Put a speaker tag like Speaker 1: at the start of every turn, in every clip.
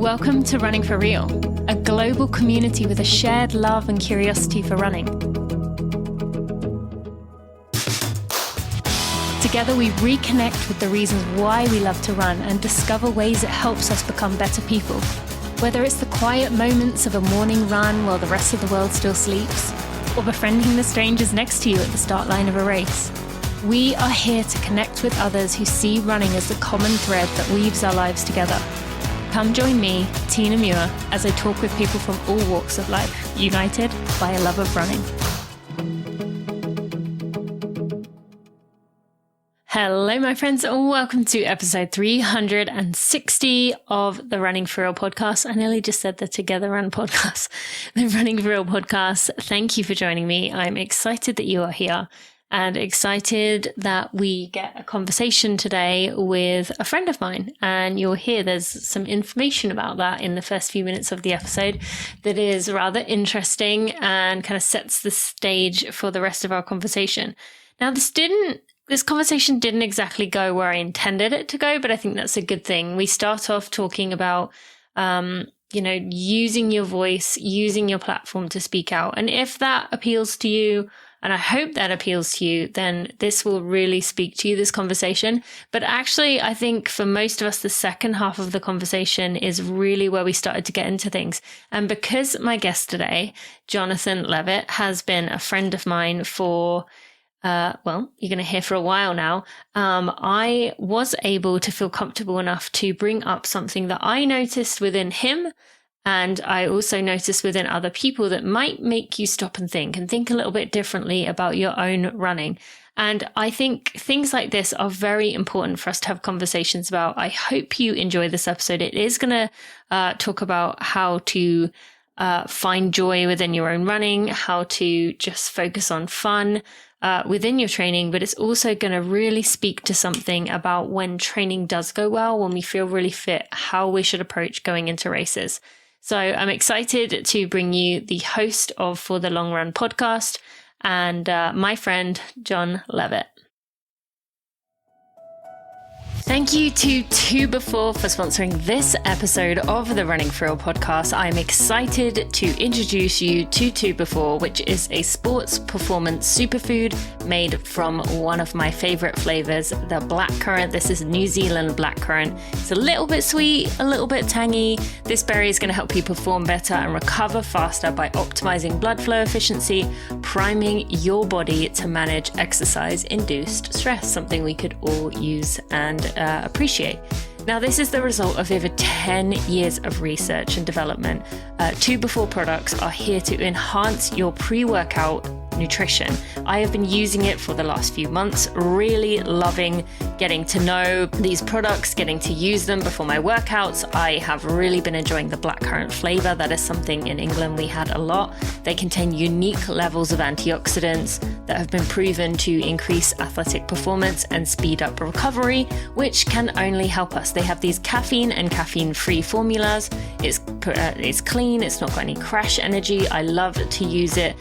Speaker 1: Welcome to Running for Real, a global community with a shared love and curiosity for running. Together we reconnect with the reasons why we love to run and discover ways it helps us become better people. Whether it's the quiet moments of a morning run while the rest of the world still sleeps, or befriending the strangers next to you at the start line of a race, we are here to connect with others who see running as the common thread that weaves our lives together. Come join me, Tina Muir, as I talk with people from all walks of life, united by a love of running. Hello, my friends, and welcome to episode 360 of the Running for Real podcast. I nearly just said the Together Run podcast, the Running for Real podcast. Thank you for joining me. I'm excited that you are here and excited that we get a conversation today with a friend of mine. And you'll hear there's some information about that in the first few minutes of the episode that is rather interesting and kind of sets the stage for the rest of our conversation. Now, this conversation didn't exactly go where I intended it to go, but I think that's a good thing. We start off talking about, using your voice, using your platform to speak out. And if that appeals to you, and I hope that appeals to you, then this will really speak to you, this conversation. But actually, I think for most of us, the second half of the conversation is really where we started to get into things. And because my guest today, Jonathan Levitt, has been a friend of mine for you're going to hear for a while now. I was able to feel comfortable enough to bring up something that I noticed within him. And I also noticed within other people that might make you stop and think a little bit differently about your own running. And I think things like this are very important for us to have conversations about. I hope you enjoy this episode. It is going to talk about how to find joy within your own running, how to just focus on fun within your training, but it's also going to really speak to something about when training does go well, when we feel really fit, how we should approach going into races. So I'm excited to bring you the host of For the Long Run podcast and my friend, John Levitt. Thank you to 2Before for sponsoring this episode of the Running for Real podcast. I'm excited to introduce you to 2Before, which is a sports performance superfood made from one of my favorite flavors, the blackcurrant. This is New Zealand Blackcurrant. It's a little bit sweet, a little bit tangy. This berry is going to help you perform better and recover faster by optimizing blood flow efficiency, priming your body to manage exercise-induced stress, something we could all use and appreciate. Now, this is the result of over 10 years of research and development. 2Before products are here to enhance your pre-workout nutrition. I have been using it for the last few months, really loving getting to know these products, getting to use them before my workouts. I have really been enjoying the blackcurrant flavor. That is something in England we had a lot. They contain unique levels of antioxidants that have been proven to increase athletic performance and speed up recovery, which can only help us. They have these caffeine and caffeine-free formulas. It's clean. It's not got any crash energy. I love to use it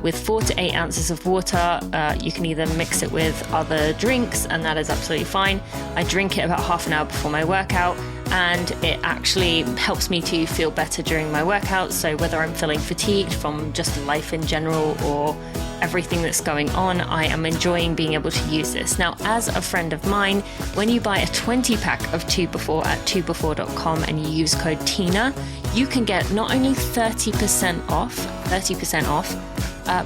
Speaker 1: with 4 to 8 ounces of water. You can either mix it with other drinks, and that is absolutely fine. I drink it about half an hour before my workout, and it actually helps me to feel better during my workouts. So whether I'm feeling fatigued from just life in general or everything that's going on, I am enjoying being able to use this. Now, as a friend of mine, when you buy a 20-pack of 2Before at 2before.com and you use code TINA, you can get not only 30% off,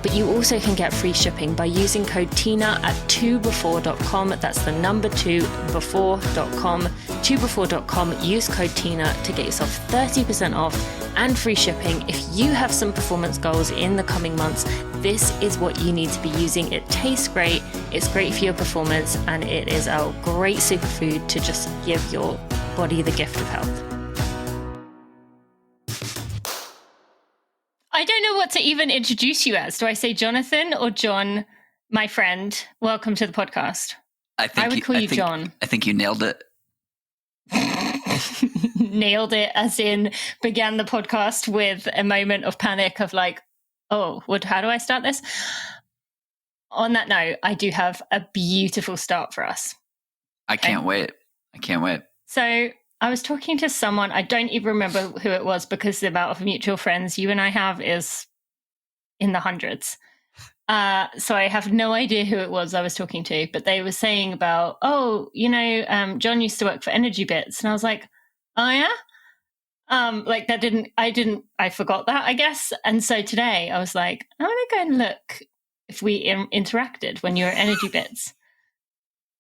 Speaker 1: but you also can get free shipping by using code TINA at 2before.com. That's the number 2before.com. 2before.com. Use code TINA to get yourself 30% off and free shipping. If you have some performance goals in the coming months, this is what you need to be using. It tastes great, it's great for your performance, and it is a great superfood to just give your body the gift of health. I don't know what to even introduce you as. Do I say Jonathan or John, my friend? Welcome to the podcast. I would call you John.
Speaker 2: I think you nailed it.
Speaker 1: Nailed it, as in began the podcast with a moment of panic of like, oh, how do I start this? On that note, I do have a beautiful start for us.
Speaker 2: I can't wait.
Speaker 1: So I was talking to someone, I don't even remember who it was because the amount of mutual friends you and I have is in the hundreds. So I have no idea who it was I was talking to, but they were saying about, John used to work for Energy Bits. And I was like, oh yeah? I forgot that, I guess. And so today I was like, I want to go and look if we interacted when you were at Energy Bits.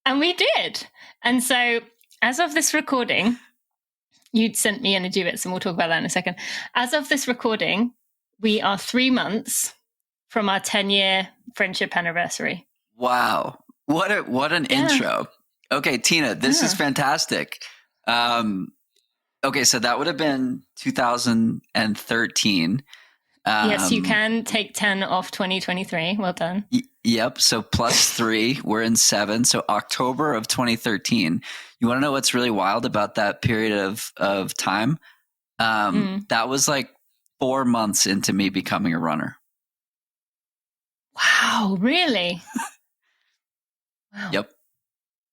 Speaker 1: And we did. And so as of this recording, you'd sent me Energy Bits, and we'll talk about that in a second. As of this recording, we are 3 months from our 10-year friendship anniversary.
Speaker 2: Wow. What an intro. Okay, Tina, this is fantastic. Okay, so that would have been 2013.
Speaker 1: Yes, you can take 10 off 2023. Well done.
Speaker 2: Yep. So +3, we're in 7. So October of 2013. You want to know what's really wild about that period of time? That was like 4 months into me becoming a runner.
Speaker 1: Wow, really? Wow.
Speaker 2: Yep.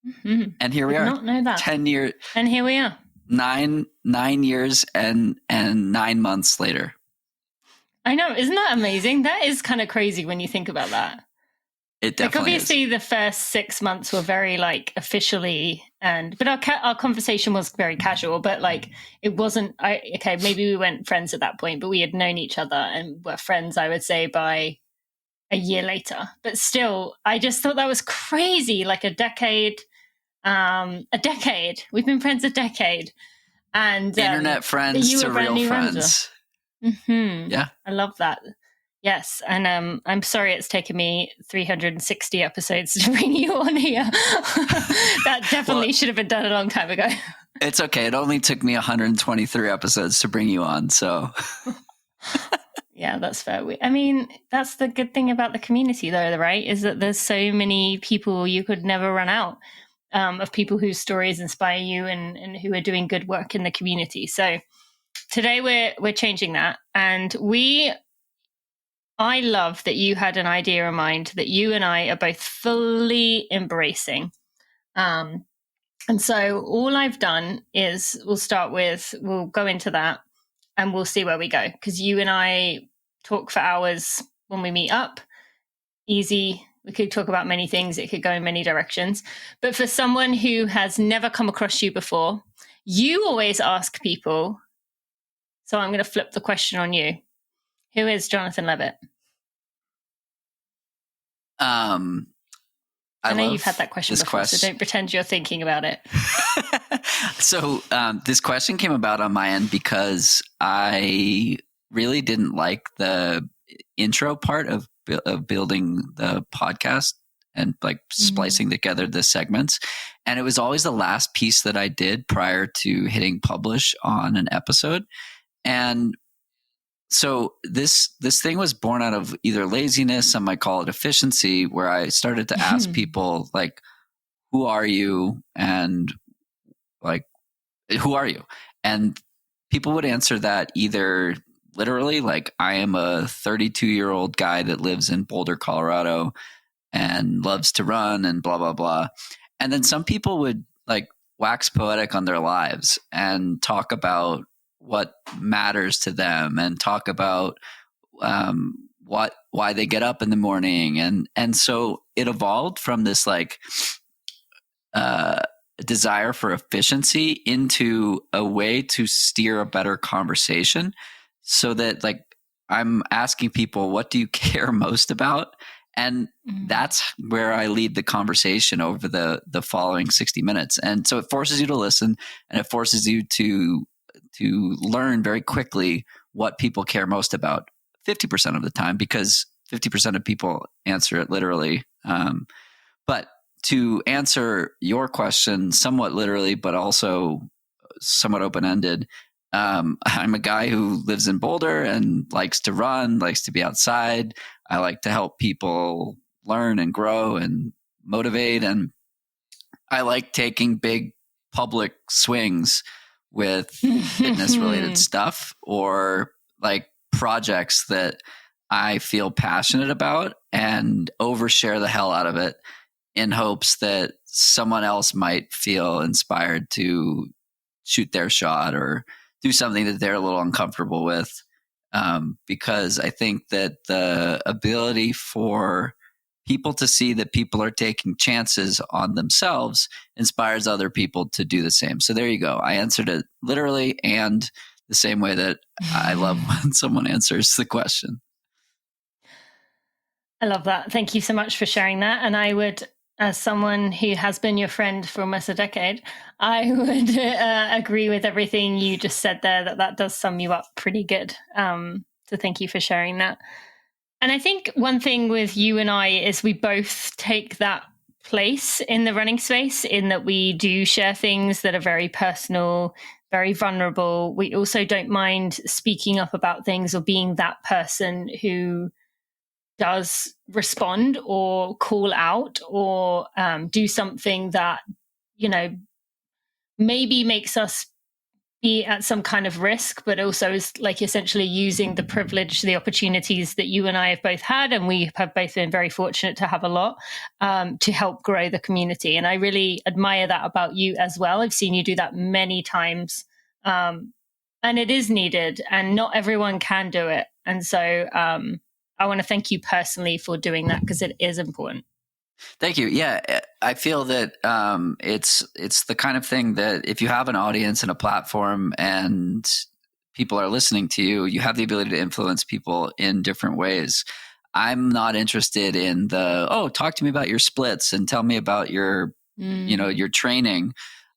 Speaker 2: Mm-hmm. And here we are.
Speaker 1: Did not know that.
Speaker 2: 10 years.
Speaker 1: And here we are.
Speaker 2: 9 years and 9 months later.
Speaker 1: I know. Isn't that amazing? That is kind of crazy when you think about that.
Speaker 2: It definitely
Speaker 1: obviously
Speaker 2: is.
Speaker 1: The first 6 months were very officially, but our conversation was very casual, but it wasn't, maybe we weren't friends at that point, but we had known each other and were friends, I would say, by a year later. But still, I just thought that was crazy. Like a decade. We've been friends a decade. And
Speaker 2: internet friends to real friends.
Speaker 1: Mm-hmm.
Speaker 2: Yeah.
Speaker 1: I love that. Yes. And I'm sorry it's taken me 360 episodes to bring you on here. That definitely should have been done a long time ago.
Speaker 2: It's okay. It only took me 123 episodes to bring you on. So
Speaker 1: yeah, that's fair. That's the good thing about the community though, right? Is that there's so many people you could never run out of people whose stories inspire you and who are doing good work in the community. So today we're changing that. And I love that you had an idea in mind that you and I are both fully embracing. And so all I've done is we'll go into that and we'll see where we go. Because you and I talk for hours when we meet up. Easy. We could talk about many things. It could go in many directions. But for someone who has never come across you before, you always ask people. So I'm going to flip the question on you. Who is Jonathan Levitt? I know you've had that question before, so don't pretend you're thinking about it.
Speaker 2: So this question came about on my end because I really didn't like the intro part of building the podcast and splicing together the segments. And it was always the last piece that I did prior to hitting publish on an episode. And so this thing was born out of either laziness, some might call it efficiency, where I started to ask people who are you? And who are you? And people would answer that either literally, I am a 32-year-old guy that lives in Boulder, Colorado and loves to run and blah, blah, blah. And then some people would wax poetic on their lives and talk about what matters to them and talk about why they get up in the morning. And so it evolved from this desire for efficiency into a way to steer a better conversation so that I'm asking people, what do you care most about? And that's where I lead the conversation over the following 60 minutes. And so it forces you to listen and it forces you to learn very quickly what people care most about 50% of the time, because 50% of people answer it literally. But to answer your question somewhat literally, but also somewhat open-ended, I'm a guy who lives in Boulder and likes to run, likes to be outside. I like to help people learn and grow and motivate. And I like taking big public swings with fitness related stuff or projects that I feel passionate about and overshare the hell out of it in hopes that someone else might feel inspired to shoot their shot or do something that they're a little uncomfortable with. Because I think that the ability for people to see that people are taking chances on themselves inspires other people to do the same. So there you go. I answered it literally and the same way that I love when someone answers the question.
Speaker 1: I love that. Thank you so much for sharing that. And I would, as someone who has been your friend for almost a decade, I would agree with everything you just said there, that does sum you up pretty good. So thank you for sharing that. And I think one thing with you and I is we both take that place in the running space, in that we do share things that are very personal, very vulnerable. We also don't mind speaking up about things or being that person who does respond or call out or do something that, maybe makes us be at some kind of risk, but also is like essentially using the privilege, the opportunities that you and I have both had, and we have both been very fortunate to have a lot, to help grow the community. And I really admire that about you as well. I've seen you do that many times, and it is needed, and not everyone can do it. And so I want to thank you personally for doing that, because it is important.
Speaker 2: Thank you. Yeah, I feel that it's the kind of thing that if you have an audience and a platform and people are listening to you, you have the ability to influence people in different ways. I'm not interested in talk to me about your splits and tell me about your training.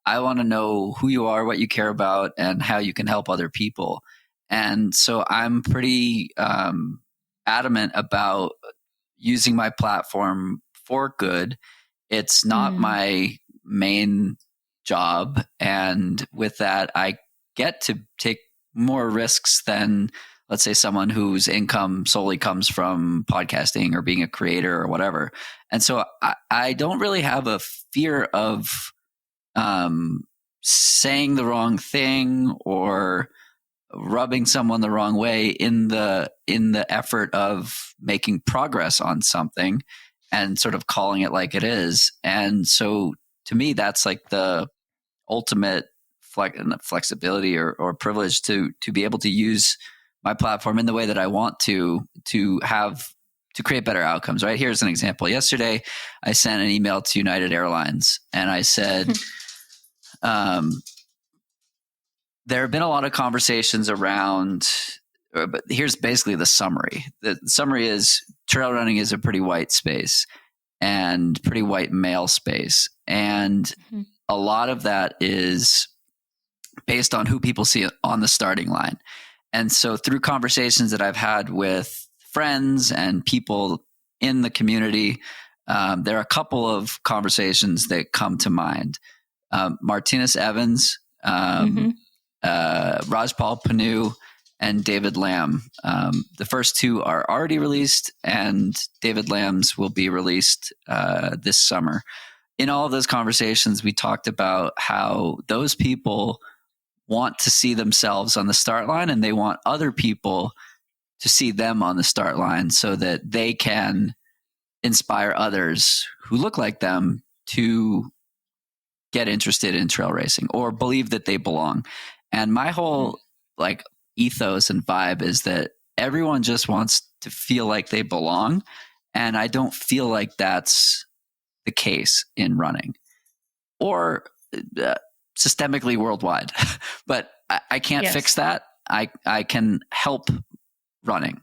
Speaker 2: I want to know who you are, what you care about, and how you can help other people. And so I'm pretty adamant about using my platform for good. It's not my main job. And with that, I get to take more risks than, let's say, someone whose income solely comes from podcasting or being a creator or whatever. And so I don't really have a fear of saying the wrong thing or rubbing someone the wrong way in the effort of making progress on something and sort of calling it like it is. And so to me, that's like the ultimate flexibility or privilege to be able to use my platform in the way that I want to create better outcomes, right? Here's an example. Yesterday, I sent an email to United Airlines and I said, there have been a lot of conversations around, but here's basically the summary. The summary is trail running is a pretty white space and pretty white male space. And a lot of that is based on who people see on the starting line. And so through conversations that I've had with friends and people in the community, there are a couple of conversations that come to mind. Martinez Evans, Rajpal Panu, and David Lamb. The first two are already released, and David Lamb's will be released this summer. In all of those conversations, we talked about how those people want to see themselves on the start line, and they want other people to see them on the start line so that they can inspire others who look like them to get interested in trail racing or believe that they belong. And my whole ethos and vibe is that everyone just wants to feel like they belong. And I don't feel like that's the case in running or systemically worldwide. But I can't fix that. I can help running.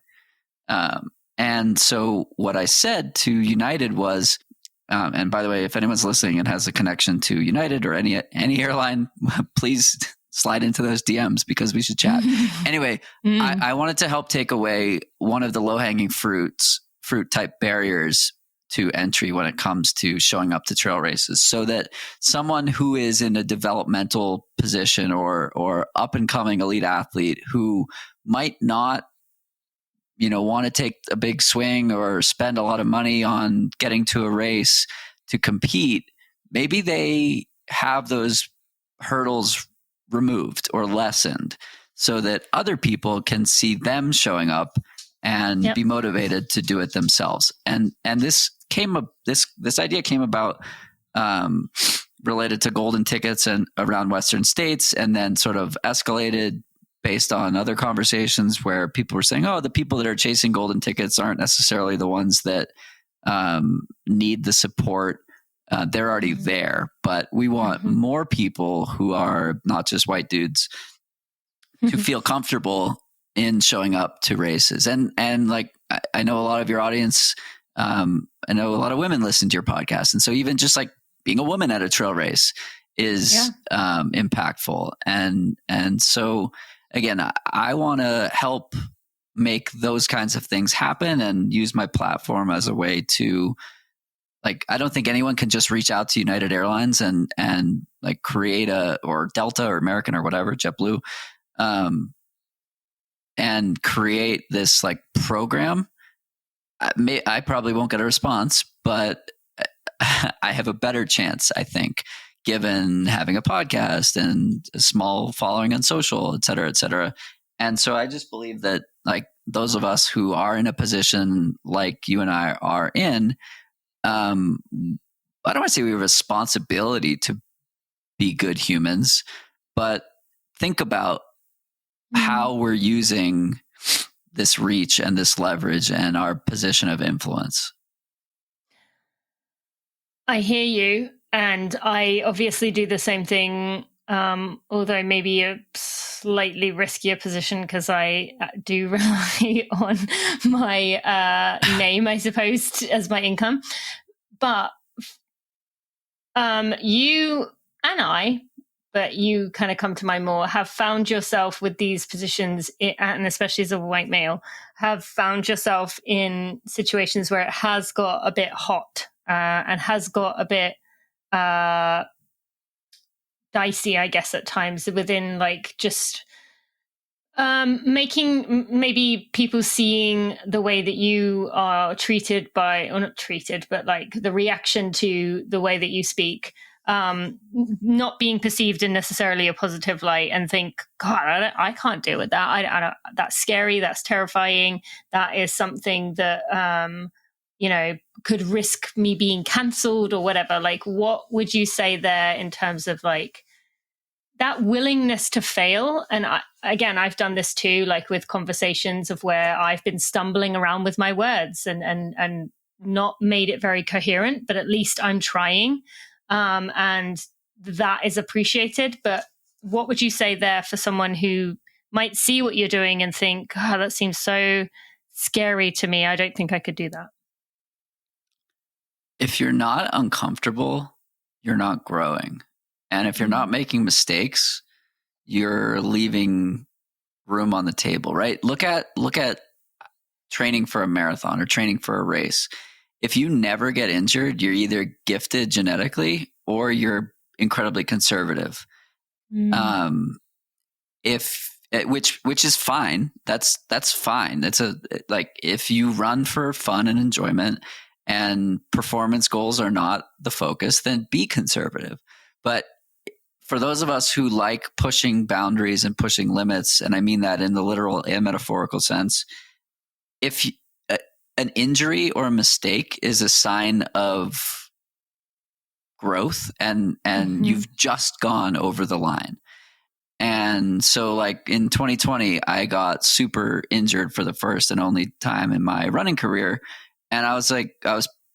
Speaker 2: And so what I said to United was, and by the way, if anyone's listening and has a connection to United or any airline, please slide into those DMs because we should chat. Anyway, I wanted to help take away one of the low-hanging fruit type barriers to entry when it comes to showing up to trail races, so that someone who is in a developmental position or up and coming elite athlete who might not want to take a big swing or spend a lot of money on getting to a race to compete, maybe they have those hurdles removed or lessened so that other people can see them showing up and be motivated to do it themselves. And this idea came about related to golden tickets and around Western states, and then sort of escalated based on other conversations where people were saying, oh, the people that are chasing golden tickets aren't necessarily the ones that need the support. They're already there, but we want more people who are not just white dudes to feel comfortable in showing up to races. And like, I know a lot of your audience, I know a lot of women listen to your podcast. And so even just like being a woman at a trail race is impactful. And so again, I want to help make those kinds of things happen and use my platform as a way to, like, I don't think anyone can just reach out to United Airlines and like create or Delta or American or whatever, JetBlue, and create this like program. I probably won't get a response, but I have a better chance, I think, given having a podcast and a small following on social, et cetera, et cetera. And so I just believe that like those of us who are in a position like you and I are in, I don't want to say we have a responsibility to be good humans, but think about how we're using this reach and this leverage and our position of influence.
Speaker 1: I hear you. And I obviously do the same thing, although maybe a slightly riskier position because I do rely on my name, I suppose, as my income. But you and I, but you kind of come to mind more, have found yourself with these positions, and especially as a white male, have found yourself in situations where it has got a bit hot and has got a bit dicey, I guess, at times within like just making maybe people seeing the way that you are treated by, or not treated, but like the reaction to the way that you speak, not being perceived in necessarily a positive light, and think, God, I can't deal with that. I don't, that's scary. That's terrifying. That is something that, could risk me being cancelled or whatever. Like, what would you say there in terms of like that willingness to fail? And I've done this too, like with conversations of where I've been stumbling around with my words and not made it very coherent, but at least I'm trying. And that is appreciated. But what would you say there for someone who might see what you're doing and think, oh, that seems so scary to me. I don't think I could do that.
Speaker 2: If you're not uncomfortable, you're not growing. And if you're not making mistakes, you're leaving room on the table, right? Look at training for a marathon or training for a race. If you never get injured, you're either gifted genetically or you're incredibly conservative. Which is fine. That's fine. It's if you run for fun and enjoyment and performance goals are not the focus, then be conservative. But for those of us who like pushing boundaries and pushing limits, and I mean that in the literal and metaphorical sense, if an injury or a mistake is a sign of growth and you've just gone over the line. And so like in 2020, I got super injured for the first and only time in my running career. And I was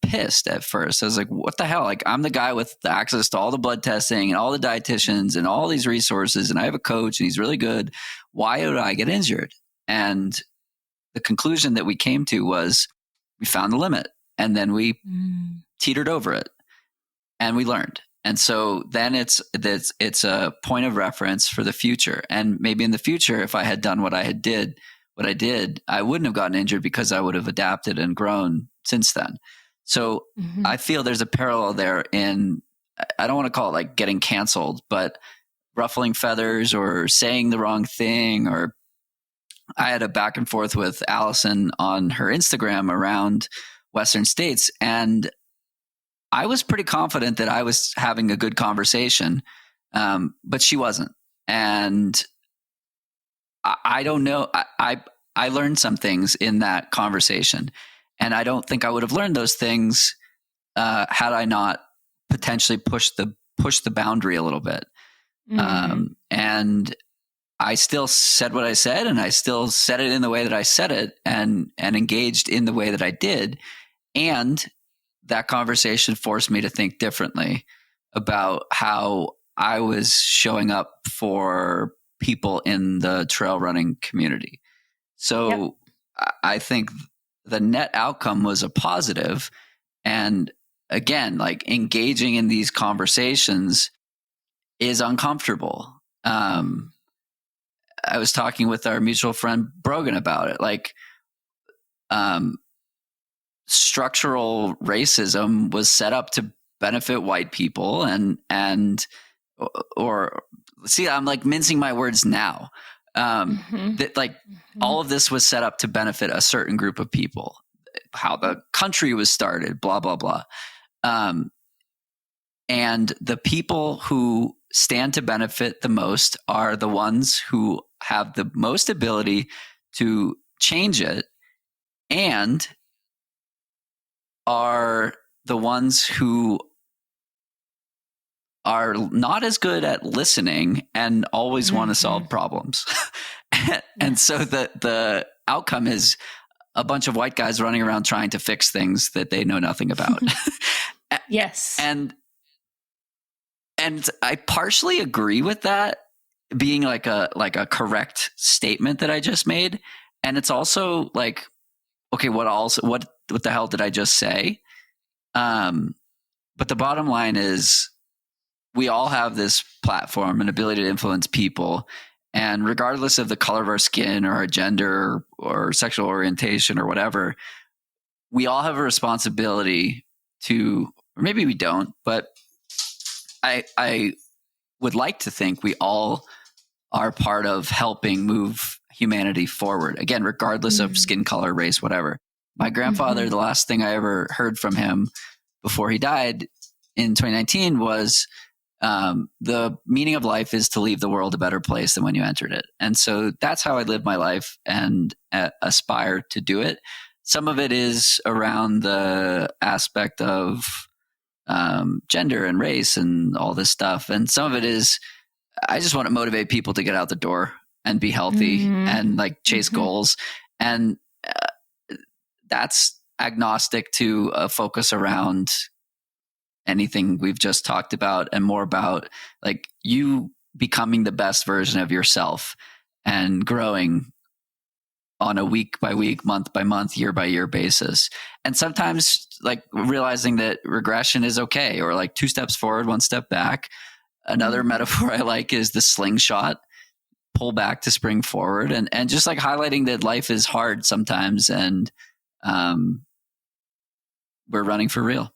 Speaker 2: pissed at first. I was like, what the hell? Like, I'm the guy with the access to all the blood testing and all the dietitians and all these resources. And I have a coach and he's really good. Why did I get injured? And the conclusion that we came to was we found the limit and then we teetered over it and we learned. And so then it's a point of reference for the future. And maybe in the future, if I had done what I did, I wouldn't have gotten injured because I would have adapted and grown since then. So I feel there's a parallel there in, I don't want to call it like getting canceled, but ruffling feathers or saying the wrong thing. Or I had a back and forth with Allison on her Instagram around Western states. And I was pretty confident that I was having a good conversation, but she wasn't. And I don't know. I learned some things in that conversation, and I don't think I would have learned those things had I not potentially pushed the push the boundary a little bit. And I still said what I said, and I still said it in the way that I said it, and engaged in the way that I did. And that conversation forced me to think differently about how I was showing up for people in the trail running community. So I think the net outcome was a positive. And again, like, engaging in these conversations is uncomfortable. I was talking with our mutual friend Brogan about it. Like, structural racism was set up to benefit white people, or see, I'm like mincing my words now. That like all of this was set up to benefit a certain group of people. How the country was started, blah blah blah. And the people who stand to benefit the most are the ones who have the most ability to change it, and are the ones who are not as good at listening and always want to solve problems. And so the outcome is a bunch of white guys running around trying to fix things that they know nothing about.
Speaker 1: Yes.
Speaker 2: And I partially agree with that being like a correct statement that I just made. And it's also like, okay, what the hell did I just say? But the bottom line is, we all have this platform and ability to influence people. And regardless of the color of our skin or our gender or sexual orientation or whatever, we all have a responsibility to, or maybe we don't, but I would like to think we all are part of helping move humanity forward. Again, regardless of skin color, race, whatever. My grandfather, the last thing I ever heard from him before he died in 2019 was, the meaning of life is to leave the world a better place than when you entered it. And so that's how I live my life and aspire to do it. Some of it is around the aspect of gender and race and all this stuff. And some of it is, I just want to motivate people to get out the door and be healthy and like chase goals. And that's agnostic to a focus around anything we've just talked about, and more about like you becoming the best version of yourself and growing on a week by week, month by month, year by year basis. And sometimes like realizing that regression is okay, or like 2 steps forward, 1 step back. Another metaphor I like is the slingshot, pull back to spring forward, and just like highlighting that life is hard sometimes, and we're running for real.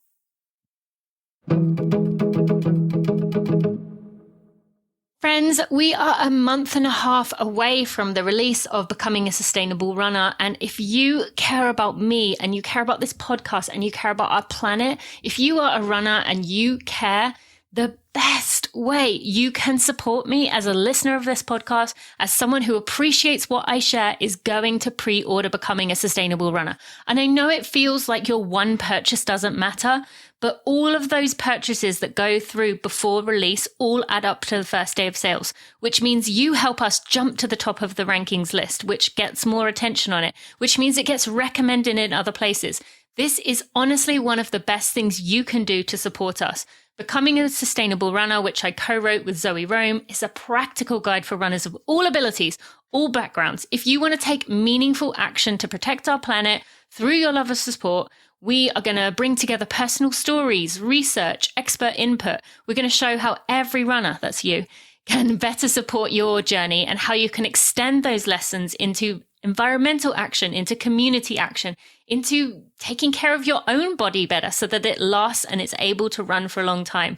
Speaker 1: Friends, we are a month and a half away from the release of Becoming a Sustainable Runner. And if you care about me and you care about this podcast and you care about our planet, if you are a runner and you care, the best way you can support me as a listener of this podcast, as someone who appreciates what I share, is going to pre-order Becoming a Sustainable Runner. And I know it feels like your one purchase doesn't matter, but all of those purchases that go through before release all add up to the first day of sales, which means you help us jump to the top of the rankings list, which gets more attention on it, which means it gets recommended in other places. This is honestly one of the best things you can do to support us. Becoming a Sustainable Runner, which I co-wrote with Zoe Rome, is a practical guide for runners of all abilities, all backgrounds. If you want to take meaningful action to protect our planet through your love of sport, we are going to bring together personal stories, research, expert input. We're going to show how every runner, that's you, can better support your journey, and how you can extend those lessons into environmental action, into community action, into taking care of your own body better so that it lasts and it's able to run for a long time.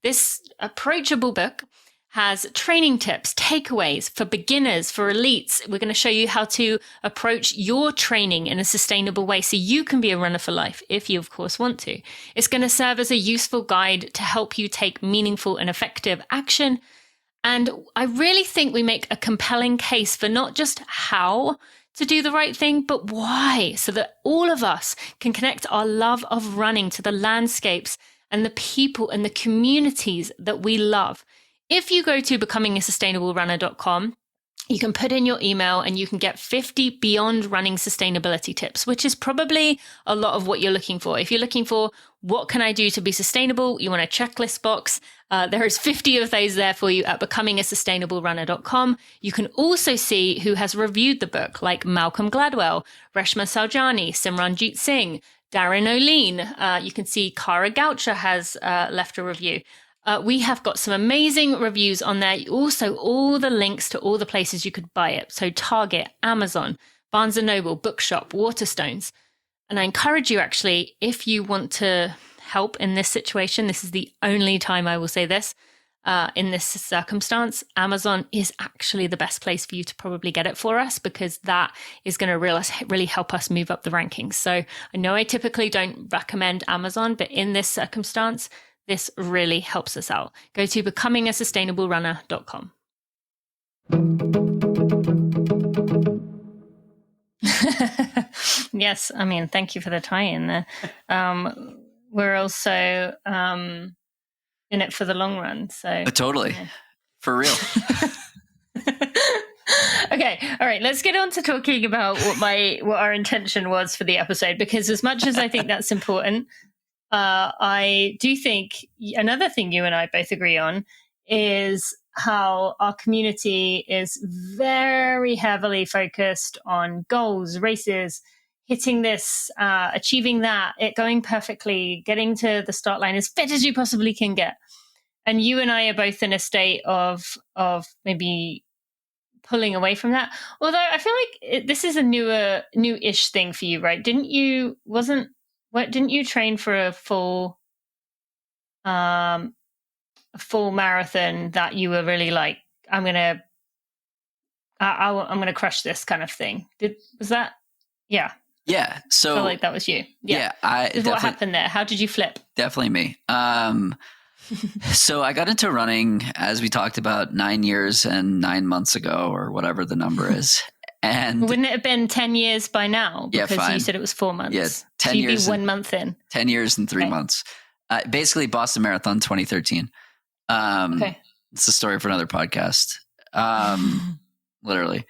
Speaker 1: This approachable book has training tips, takeaways for beginners, for elites. We're going to show you how to approach your training in a sustainable way so you can be a runner for life, if you, of course, want to. It's going to serve as a useful guide to help you take meaningful and effective action. And I really think we make a compelling case for not just how to do the right thing, but why, so that all of us can connect our love of running to the landscapes and the people and the communities that we love. If you go to becomingaSustainableRunner.com, you can put in your email and you can get 50 beyond running sustainability tips, which is probably a lot of what you're looking for. If you're looking for what can I do to be sustainable, you want a checklist box, there is 50 of those there for you at becomingaSustainableRunner.com. You can also see who has reviewed the book, like Malcolm Gladwell, Reshma Saujani, Simranjit Singh, Darren O'Lean. You can see Cara Goucher has left a review. We have got some amazing reviews on there. Also, all the links to all the places you could buy it. So Target, Amazon, Barnes & Noble, Bookshop, Waterstones. And I encourage you, actually, if you want to help in this situation, this is the only time I will say this, in this circumstance, Amazon is actually the best place for you to probably get it for us, because that is going to really help us move up the rankings. So I know I typically don't recommend Amazon, but in this circumstance, this really helps us out. Go to becomingaSustainableRunner.com. Yes, I mean, thank you for the tie-in there. We're also in it for the long run. So
Speaker 2: totally. Yeah. For real.
Speaker 1: Okay, all right, let's get on to talking about what our intention was for the episode, because as much as I think that's important, I do think another thing you and I both agree on is how our community is very heavily focused on goals, races, hitting this, achieving that, it going perfectly, getting to the start line as fit as you possibly can get. And you and I are both in a state of maybe pulling away from that. Although I feel like this is a new-ish thing for you, right? Didn't you train for a full marathon that you were really like, I'm gonna crush this kind of thing? Was that? Yeah.
Speaker 2: Yeah. So
Speaker 1: I feel like that was you. Yeah. What happened there? How did you flip?
Speaker 2: Definitely me. So I got into running, as we talked about, 9 years and 9 months ago, or whatever the number is. And
Speaker 1: wouldn't it have been 10 years by now? Because you said it was 4 months.
Speaker 2: Yeah, 10
Speaker 1: so you'd
Speaker 2: years.
Speaker 1: Be 1 month in.
Speaker 2: 10 years and 3 months. Basically, Boston Marathon 2013. Okay. It's a story for another podcast. Literally.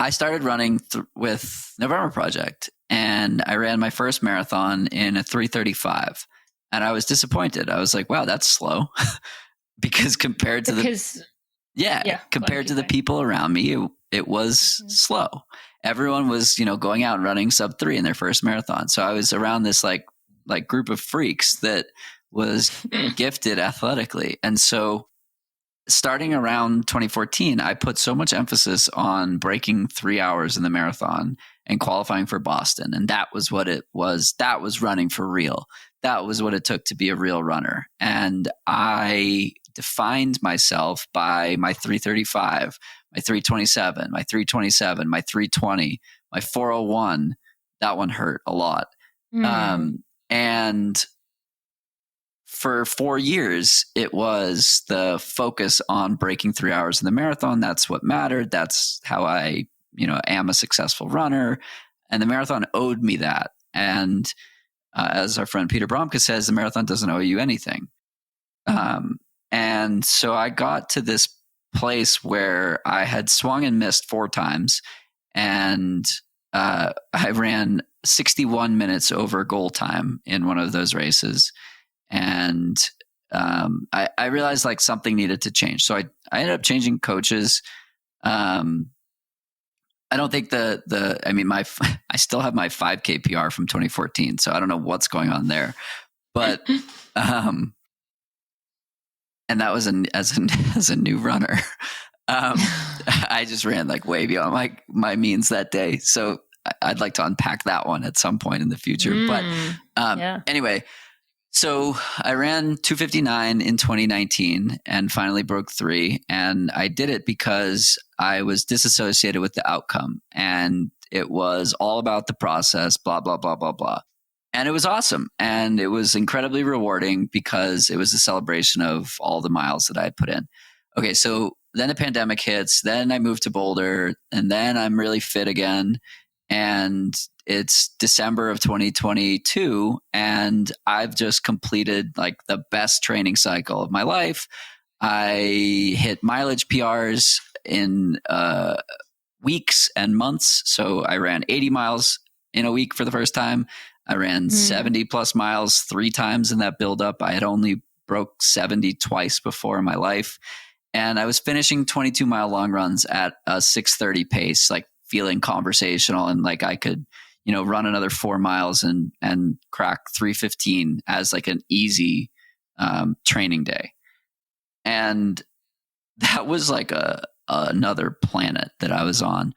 Speaker 2: I started running with November Project, and I ran my first marathon in a 3:35, and I was disappointed. I was like, "Wow, that's slow," because compared to the people around me, it was slow. Everyone was, going out and running sub 3 in their first marathon. So I was around this like group of freaks that was gifted athletically, and so starting around 2014, I put so much emphasis on breaking 3 hours in the marathon and qualifying for Boston. And that was what it was. That was running for real. That was what it took to be a real runner. And I defined myself by my 3:35, my 3:27, my 3:27, my 3:20, my 4:01. That one hurt a lot. And for 4 years, it was the focus on breaking 3 hours in the marathon. That's what mattered. That's how I, am a successful runner. And the marathon owed me that. And as our friend Peter Bromka says, the marathon doesn't owe you anything. And so I got to this place where I had swung and missed 4 times. And I ran 61 minutes over goal time in one of those races. And I realized like something needed to change. So I ended up changing coaches. I don't think I still have my 5K PR from 2014. So I don't know what's going on there, but, and that was as a new runner. I just ran like way beyond my means that day. So I'd like to unpack that one at some point in the future. Anyway, so I ran 2:59 in 2019 and finally broke 3. And I did it because I was disassociated with the outcome. And it was all about the process, blah, blah, blah, blah, blah. And it was awesome. And it was incredibly rewarding because it was a celebration of all the miles that I had put in. Okay, so then the pandemic hits. Then I moved to Boulder. And then I'm really fit again. And it's December of 2022, and I've just completed like the best training cycle of my life. I hit mileage PRs in weeks and months. So I ran 80 miles in a week for the first time. I ran 70 plus miles 3 times in that buildup. I had only broke 70 twice before in my life. And I was finishing 22-mile long runs at a 6:30 pace, like feeling conversational, and like I could, run another 4 miles and crack 3:15 as like an easy training day. And that was like another planet that I was on.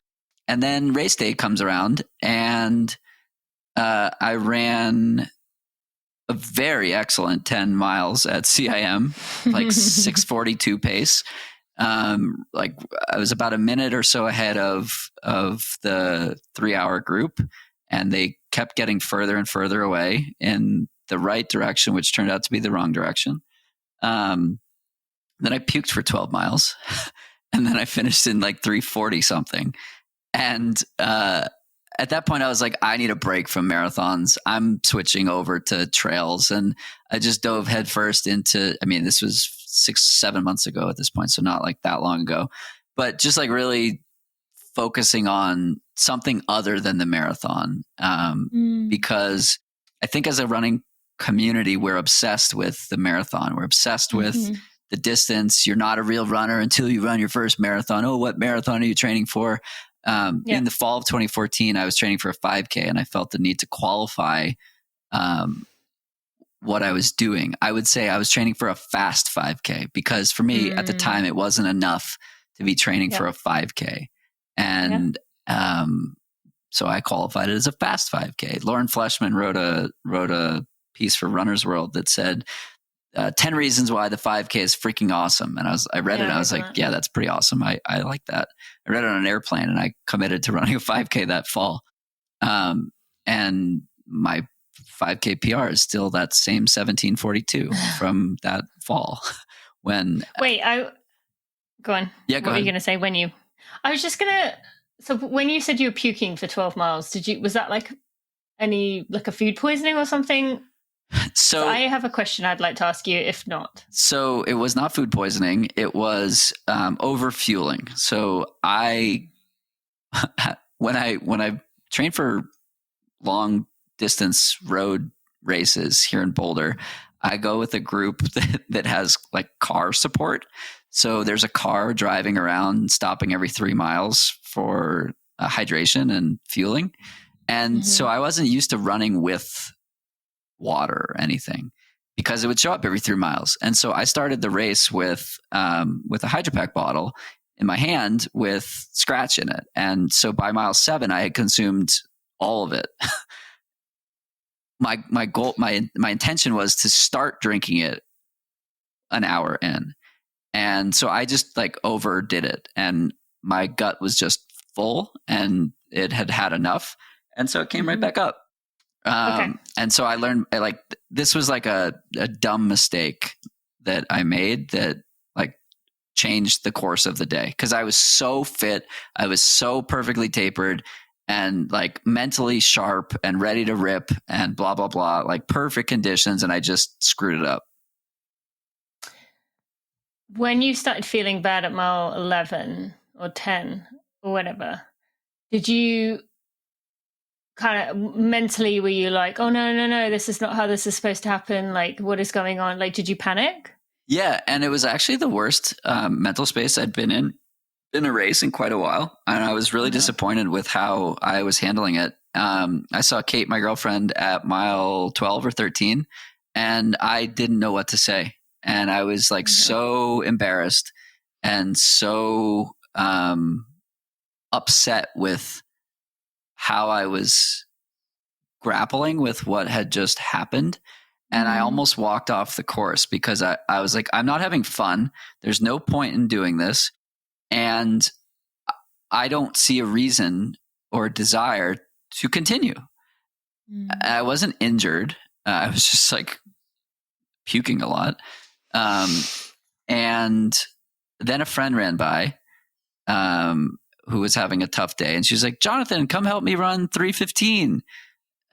Speaker 2: And then race day comes around, and I ran a very excellent 10 miles at CIM, like 6:42 pace. Like I was about a minute or so ahead of the 3-hour group, and they kept getting further and further away in the right direction, which turned out to be the wrong direction. Then I puked for 12 miles, and then I finished in like 3:40 something. And at that point, I was like, I need a break from marathons. I'm switching over to trails. And I just dove headfirst into, this was 6-7 months ago at this point, so not like that long ago, but just like really focusing on something other than the marathon. Because I think as a running community, we're obsessed with the marathon. We're obsessed with the distance. You're not a real runner until you run your first marathon. Oh, what marathon are you training for? In the fall of 2014, I was training for a 5K, and I felt the need to qualify what I was doing. I would say I was training for a fast 5K, because for me at the time, it wasn't enough to be training for a 5K. And so I qualified it as a fast 5K. Lauren Fleshman wrote a piece for Runner's World that said 10 reasons why the 5K is freaking awesome. And I read it and I was like, yeah, that's pretty awesome. I like that. I read it on an airplane, and I committed to running a 5K that fall. And my 5K PR is still that same 17:42 from that fall.
Speaker 1: Go on.
Speaker 2: Yeah,
Speaker 1: Go ahead. What were you going to say I was just going to, so when you said you were puking for 12 miles, was that like a food poisoning or something? So I have a question I'd like to ask you, if not.
Speaker 2: So it was not food poisoning. It was overfueling. So when I trained for long distance road races here in Boulder, I go with a group that has like car support. So there's a car driving around, stopping every 3 miles for hydration and fueling. And so I wasn't used to running with water or anything, because it would show up every 3 miles. And so I started the race with a Hydropack bottle in my hand with scratch in it. And so by mile 7, I had consumed all of it. My goal, my intention was to start drinking it an hour in. And so I just like overdid it, and my gut was just full, and it had enough. And so it came right back up. And so I learned, this was like a dumb mistake that I made that like changed the course of the day, because I was so fit. I was so perfectly tapered and like mentally sharp and ready to rip and blah, blah, blah, like perfect conditions. And I just screwed it up.
Speaker 1: When you started feeling bad at mile 11 or 10 or whatever, did you kind of mentally, were you like, oh, no, this is not how this is supposed to happen? Like, what is going on? Like, did you panic?
Speaker 2: Yeah. And it was actually the worst mental space I'd been in a race in quite a while. And I was really disappointed with how I was handling it. I saw Kate, my girlfriend, at mile 12 or 13, and I didn't know what to say. And I was like so embarrassed and so upset with how I was grappling with what had just happened. And I almost walked off the course, because I was like, I'm not having fun. There's no point in doing this. And I don't see a reason or desire to continue. I wasn't injured. I was just like puking a lot. And then a friend ran by who was having a tough day, and she was like, Jonathan, come help me run 3:15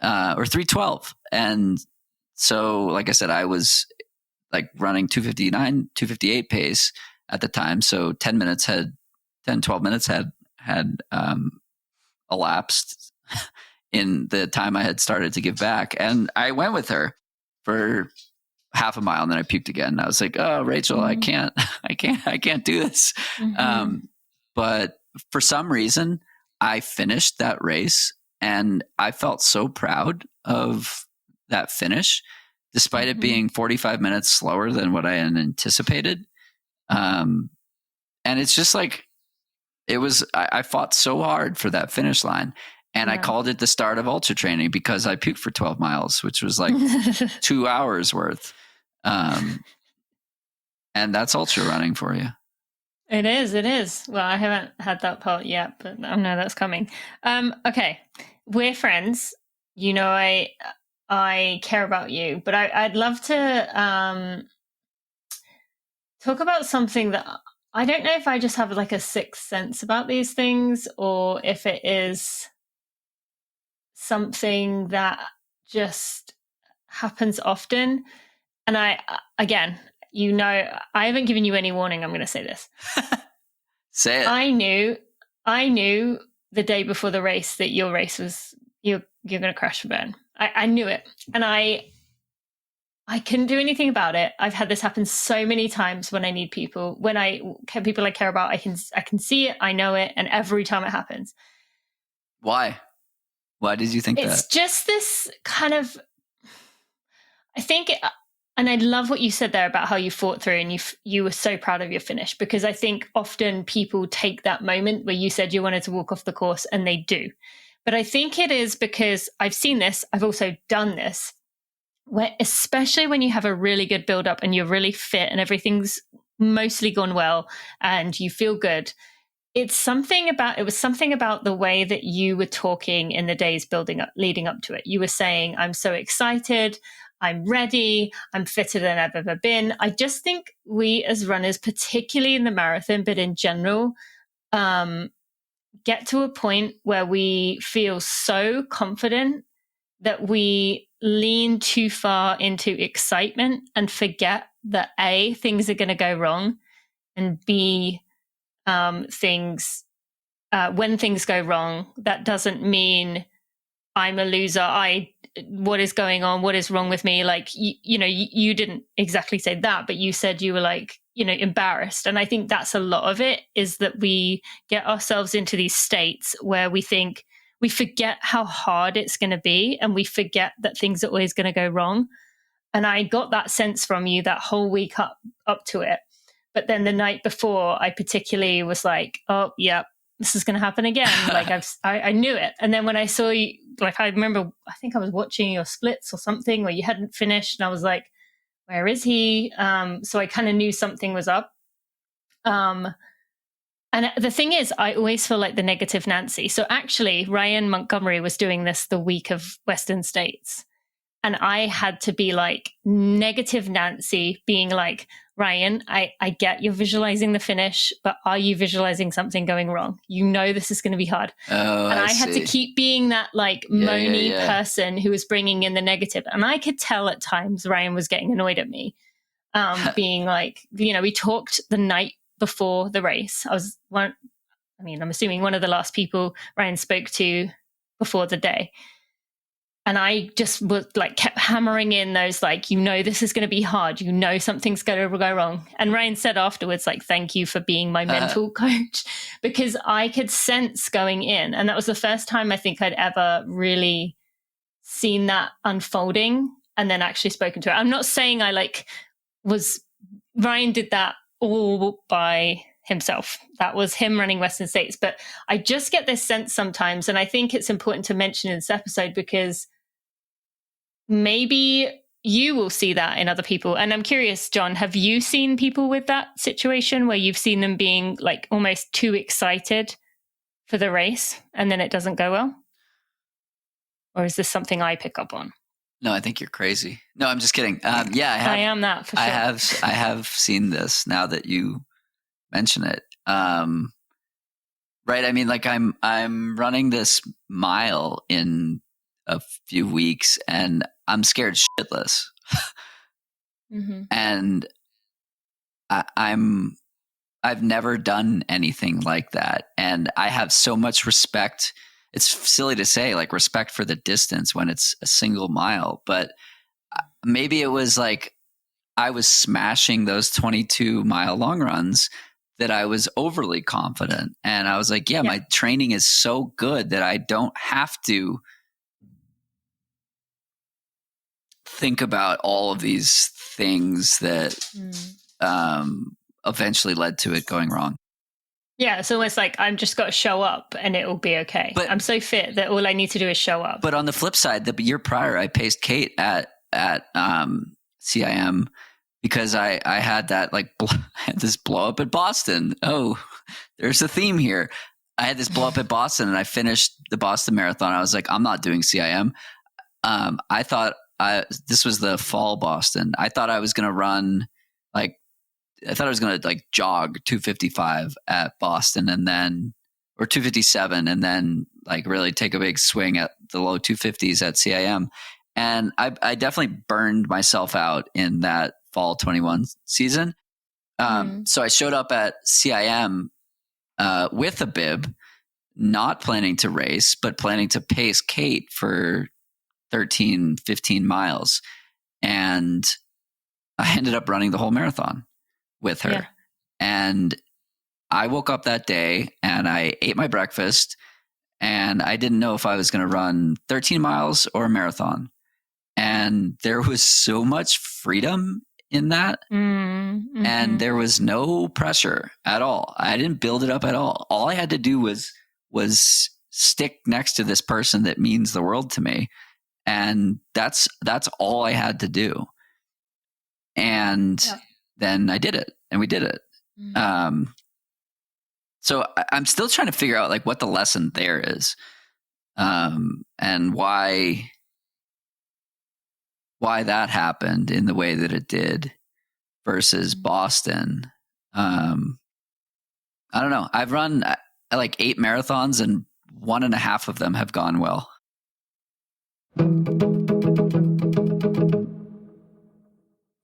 Speaker 2: or 3:12. And so, like I said, I was like running 2:59, 2:58 pace at the time. So 12 minutes had elapsed in the time I had started to give back. And I went with her for half a mile, and then I puked again. And I was like, oh, Rachel, I can't do this. But for some reason, I finished that race, and I felt so proud of that finish, despite it being 45 minutes slower than what I had anticipated. And it's just like, I fought so hard for that finish line, and I called it the start of ultra training because I puked for 12 miles, which was like 2 hours worth. And that's ultra running for you.
Speaker 1: It is. Well, I haven't had that part yet, but I know that's coming. Okay. We're friends. You know, I care about you, but I'd love to talk about something that I don't know if I just have like a sixth sense about these things, or if it is something that just happens often. And again, you know, I haven't given you any warning. I'm going to say this.
Speaker 2: Say it.
Speaker 1: I knew the day before the race that your race was, you're going to crash and burn. I knew it. And I couldn't do anything about it. I've had this happen so many times when I need people, people I care about, I can see it, I know it. And every time it happens.
Speaker 2: Why did you think that?
Speaker 1: It's just this kind of, I think, and I love what you said there about how you fought through and you were so proud of your finish, because I think often people take that moment where you said you wanted to walk off the course, and they do. But I think it is because I've seen this, I've also done this, where especially when you have a really good build up and you're really fit and everything's mostly gone well and you feel good. It was something about the way that you were talking in the days leading up to it. You were saying, I'm so excited, I'm ready, I'm fitter than I've ever been. I just think we as runners, particularly in the marathon, but in general, get to a point where we feel so confident that we lean too far into excitement and forget that A, things are going to go wrong, and B, when things go wrong, that doesn't mean I'm a loser. What is going on? What is wrong with me? Like, you didn't exactly say that, but you said you were like, embarrassed. And I think that's a lot of it, is that we get ourselves into these states where we think we forget how hard it's going to be, and we forget that things are always going to go wrong. And I got that sense from you that whole week up to it. But then the night before, I particularly was like, oh, yeah, this is going to happen again. Like I knew it. And then when I saw you, like, I remember, I think I was watching your splits or something where you hadn't finished, and I was like, where is he? So I kind of knew something was up. And the thing is, I always feel like the negative Nancy. So actually, Ryan Montgomery was doing this the week of Western States. And I had to be like negative Nancy, being like, Ryan, I get you're visualizing the finish, but are you visualizing something going wrong? You know this is going to be hard.
Speaker 2: Oh,
Speaker 1: and I had to keep being that like moany person who was bringing in the negative. And I could tell at times Ryan was getting annoyed at me, being like, we talked the night before the race. I'm assuming one of the last people Ryan spoke to before the day. And I just was like, kept hammering in those, like, this is going to be hard. Something's going to go wrong. And Ryan said afterwards, like, thank you for being my mental coach, because I could sense going in. And that was the first time I think I'd ever really seen that unfolding and then actually spoken to it. I'm not saying Ryan did that all by himself. That was him running Western States. But I just get this sense sometimes, and I think it's important to mention in this episode, because maybe you will see that in other people. And I'm curious, John, have you seen people with that situation where you've seen them being like almost too excited for the race and then it doesn't go well? Or is this something I pick up on?
Speaker 2: No, I think you're crazy. No, I'm just kidding. I
Speaker 1: am that for sure.
Speaker 2: I have seen this now that you mention it. Right. I mean, like I'm running this mile in a few weeks and I'm scared shitless.
Speaker 1: Mm-hmm.
Speaker 2: And I've never done anything like that. And I have so much respect. It's silly to say like respect for the distance when it's a single mile, but maybe it was like I was smashing those 22-mile long runs that I was overly confident. And I was like, yeah, my training is so good that I don't have to think about all of these things that eventually led to it going wrong.
Speaker 1: Yeah, it's almost like I'm just got to show up and it will be okay. But I'm so fit that all I need to do is show up.
Speaker 2: But on the flip side, the year prior, I paced Kate at CIM because I had that had this blow up at Boston. Oh, there's a theme here. I had this blow up at Boston and I finished the Boston Marathon. I was like, I'm not doing CIM. I thought this was the fall Boston. I thought I was going to run jog 255 at Boston and then, or 257 and then like really take a big swing at the low 250s at CIM. And I definitely burned myself out in that fall 21 season. So I showed up at CIM with a bib, not planning to race, but planning to pace Kate for 13, 15 miles. And I ended up running the whole marathon with her. Yeah. And I woke up that day and I ate my breakfast and I didn't know if I was going to run 13 miles or a marathon. And there was so much freedom in that. Mm-hmm. And there was no pressure at all. I didn't build it up at all. All I had to do was stick next to this person that means the world to me. And that's all I had to do. And then I did it and we did it. Mm-hmm. So I'm still trying to figure out like what the lesson there is, and why that happened in the way that it did versus Boston. I don't know. I've run like 8 marathons and 1.5 of them have gone well.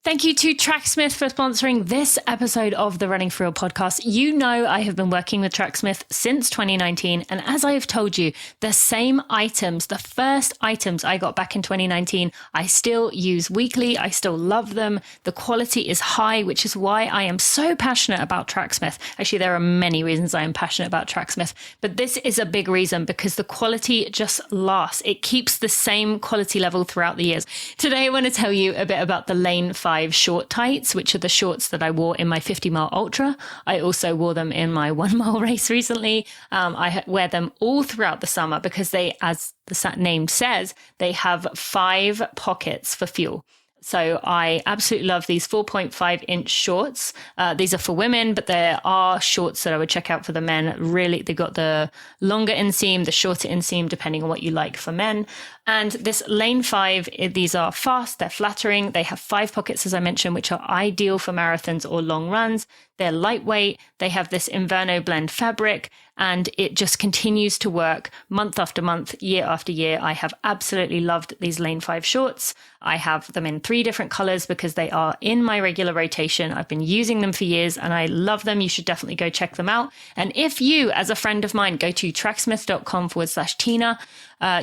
Speaker 1: Thank you to Tracksmith for sponsoring this episode of the Running For Real podcast. You know I have been working with Tracksmith since 2019, and as I have told you, the same items, the first items I got back in 2019, I still use weekly. I still love them. The quality is high, which is why I am so passionate about Tracksmith. Actually, there are many reasons I am passionate about Tracksmith, but this is a big reason because the quality just lasts. It keeps the same quality level throughout the years. Today, I want to tell you a bit about the Lane 5 short tights, which are the shorts that I wore in my 50-mile ultra. I also wore them in my 1-mile race recently. I wear them all throughout the summer because they, as the name says, they have 5 pockets for fuel. So I absolutely love these 4.5-inch shorts. These are for women, but there are shorts that I would check out for the men. Really, they've got the longer inseam, the shorter inseam, depending on what you like for men. And this Lane 5, these are fast, they're flattering. They have 5 pockets, as I mentioned, which are ideal for marathons or long runs. They're lightweight. They have this Inverno blend fabric, and it just continues to work month after month, year after year. I have absolutely loved these Lane 5 shorts. I have them in 3 different colors because they are in my regular rotation. I've been using them for years and I love them. You should definitely go check them out. And if you, as a friend of mine, go to tracksmith.com/Tina,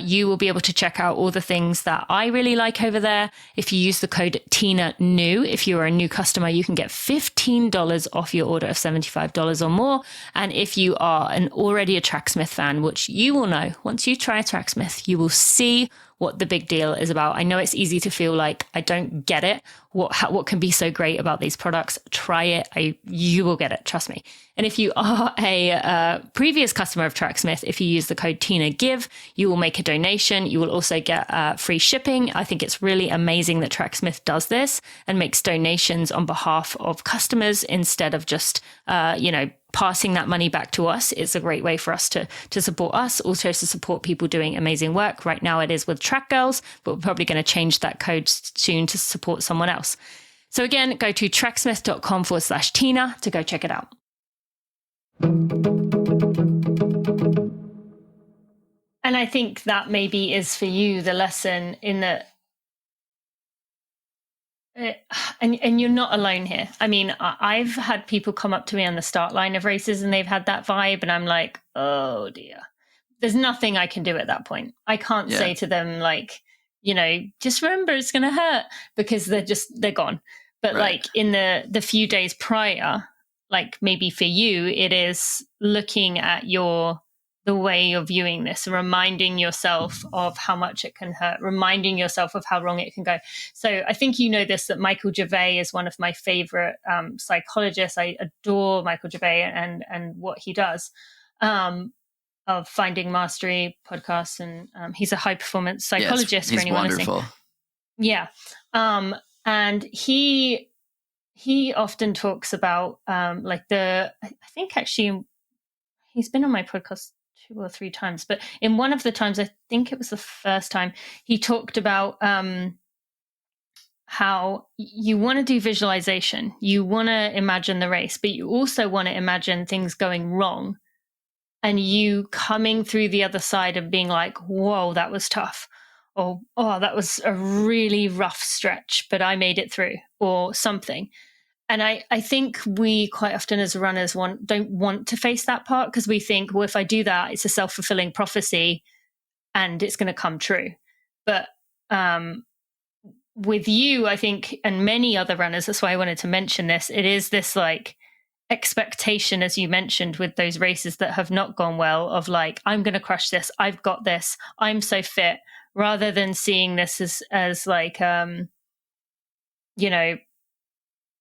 Speaker 1: you will be able to check out all the things that I really like over there. If you use the code TINANEW, if you're a new customer, you can get $15 off your order of $75 or more. And if you are already a Tracksmith fan, which you will know, once you try a Tracksmith, you will see what the big deal is about. I know it's easy to feel like I don't get it. What can be so great about these products? Try it. You will get it. Trust me. And if you are a previous customer of Tracksmith, if you use the code TINAGIVE, you will make a donation. You will also get free shipping. I think it's really amazing that Tracksmith does this and makes donations on behalf of customers instead of just, passing that money back to us. It's a great way for us to support us, also to support people doing amazing work. Right now it is with Track Girls, but we're probably going to change that code soon to support someone else. So again, go to tracksmith.com/Tina to go check it out. And I think that maybe is for you the lesson in that, and you're not alone here. I mean, I've had people come up to me on the start line of races and they've had that vibe, and I'm like, oh dear, there's nothing I can do at that point. I can't say to them like, just remember it's going to hurt, because they're gone. But like in the few days prior, like maybe for you, it is looking at the way you're viewing this and reminding yourself of how much it can hurt, reminding yourself of how wrong it can go. So I think this, that Michael Gervais is one of my favorite psychologists. I adore Michael Gervais and what he does, of Finding Mastery podcast. And he's a high performance psychologist,
Speaker 2: he's
Speaker 1: for anyone
Speaker 2: wonderful.
Speaker 1: listening. Yeah. And he often talks about I think actually he's been on my podcast 2 or 3 times, but in one of the times, I think it was the first time, he talked about how you want to do visualization, you want to imagine the race, but you also want to imagine things going wrong and you coming through the other side and being like, whoa, that was tough. Or, oh, that was a really rough stretch, but I made it through, or something. And I think we quite often as runners don't want to face that part, because we think, well, if I do that, it's a self-fulfilling prophecy and it's going to come true. But with you, I think, and many other runners, that's why I wanted to mention this, it is this like expectation, as you mentioned, with those races that have not gone well, of like, I'm going to crush this, I've got this, I'm so fit, rather than seeing this as like,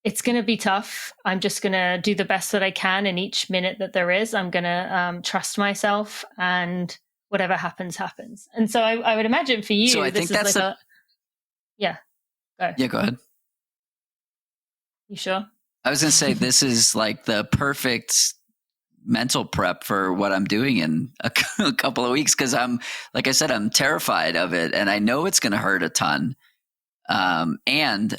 Speaker 1: it's going to be tough. I'm just going to do the best that I can in each minute that there is. I'm going to trust myself, and whatever happens, happens. And so I would imagine for you,
Speaker 2: so I think that's
Speaker 1: go.
Speaker 2: Yeah, go ahead.
Speaker 1: You sure?
Speaker 2: I was going to say, this is like the perfect mental prep for what I'm doing in a couple of weeks, because like I said, I'm terrified of it, and I know it's going to hurt a ton. And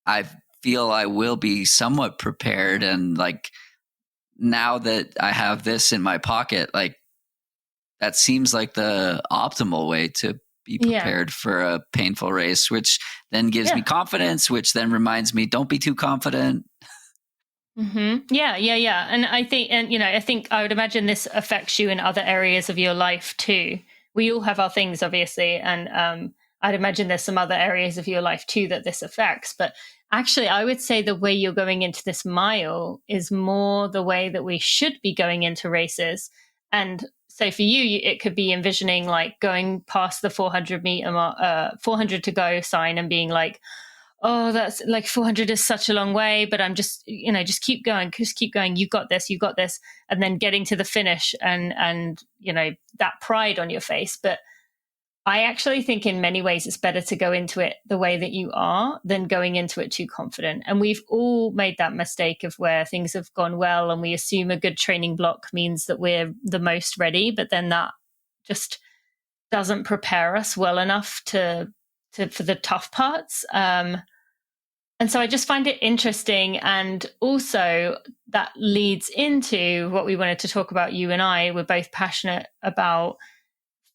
Speaker 2: I feel I will be somewhat prepared, and like now that I have this in my pocket, like that seems like the optimal way to be prepared for a painful race, which then gives me confidence, which then reminds me, don't be too confident.
Speaker 1: Mm-hmm. Yeah. And I think I would imagine this affects you in other areas of your life too. We all have our things, obviously, and I'd imagine there's some other areas of your life too that this affects. But actually, I would say the way you're going into this mile is more the way that we should be going into races. And so for you, it could be envisioning like going past the 400 meter 400 to go sign and being like, oh, that's like 400 is such a long way, but I'm just, just keep going. You got this. And then getting to the finish and that pride on your face. But I actually think in many ways it's better to go into it the way that you are than going into it too confident. And we've all made that mistake of where things have gone well and we assume a good training block means that we're the most ready, but then that just doesn't prepare us well enough for the tough parts. And so I just find it interesting. And also that leads into what we wanted to talk about. You and I were both passionate about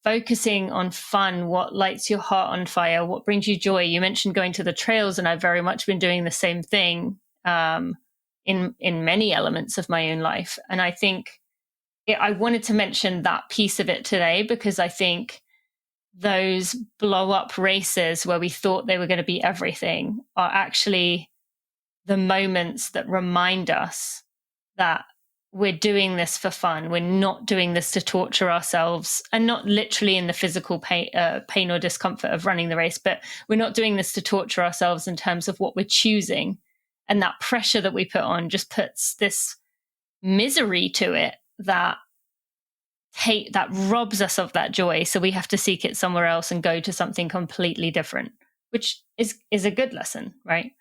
Speaker 1: focusing on fun, what lights your heart on fire, what brings you joy. You mentioned going to the trails, and I've very much been doing the same thing in many elements of my own life. And I think I wanted to mention that piece of it today, because I think those blow up races where we thought they were going to be everything are actually the moments that remind us that we're doing this for fun. We're not doing this to torture ourselves, and not literally in the physical pain or discomfort of running the race, but we're not doing this to torture ourselves in terms of what we're choosing. And that pressure that we put on just puts this misery to it that robs us of that joy. So we have to seek it somewhere else and go to something completely different, which is a good lesson, right?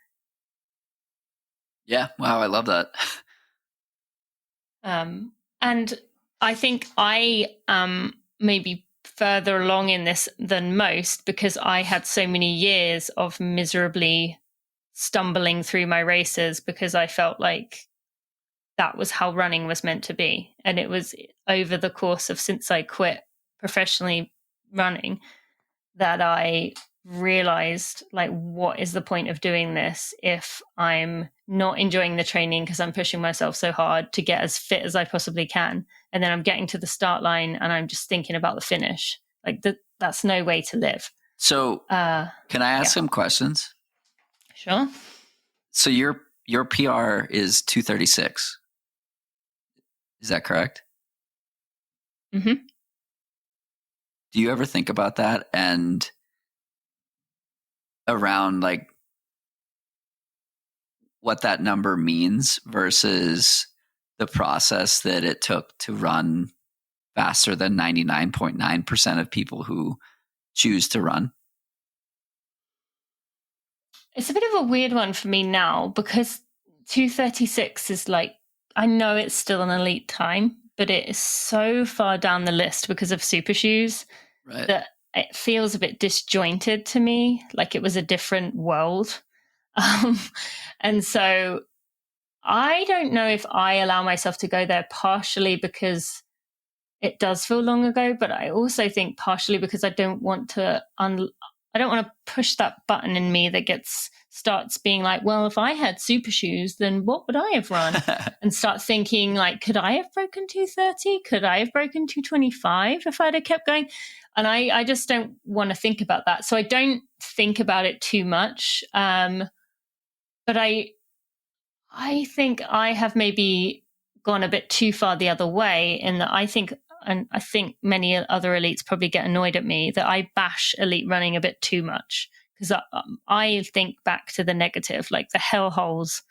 Speaker 2: Yeah. Wow. I love that.
Speaker 1: And I think I maybe further along in this than most, because I had so many years of miserably stumbling through my races because I felt like that was how running was meant to be. And it was over the course of since I quit professionally running that I realized, like, what is the point of doing this if I'm not enjoying the training because I'm pushing myself so hard to get as fit as I possibly can, and then I'm getting to the start line and I'm just thinking about the finish. Like, that's no way to live.
Speaker 2: So can I ask some questions?
Speaker 1: Sure.
Speaker 2: So your PR is 236. Is that correct?
Speaker 1: Mm-hmm.
Speaker 2: Do you ever think about that and around like what that number means versus the process that it took to run faster than 99.9% of people who choose to run?
Speaker 1: It's a bit of a weird one for me now because 236 is like, I know it's still an elite time, but it is so far down the list because of super shoes that it feels a bit disjointed to me, like it was a different world. And so I don't know if I allow myself to go there partially because it does feel long ago, but I also think partially because I don't want to I don't want to push that button in me that starts being like, well, if I had super shoes, then what would I have run? And start thinking like, could I have broken 230? Could I have broken 225 if I'd have kept going? And I just don't want to think about that. So I don't think about it too much. But I think I have maybe gone a bit too far the other way in that I think many other elites probably get annoyed at me that I bash elite running a bit too much because I think back to the negative, like the hellholes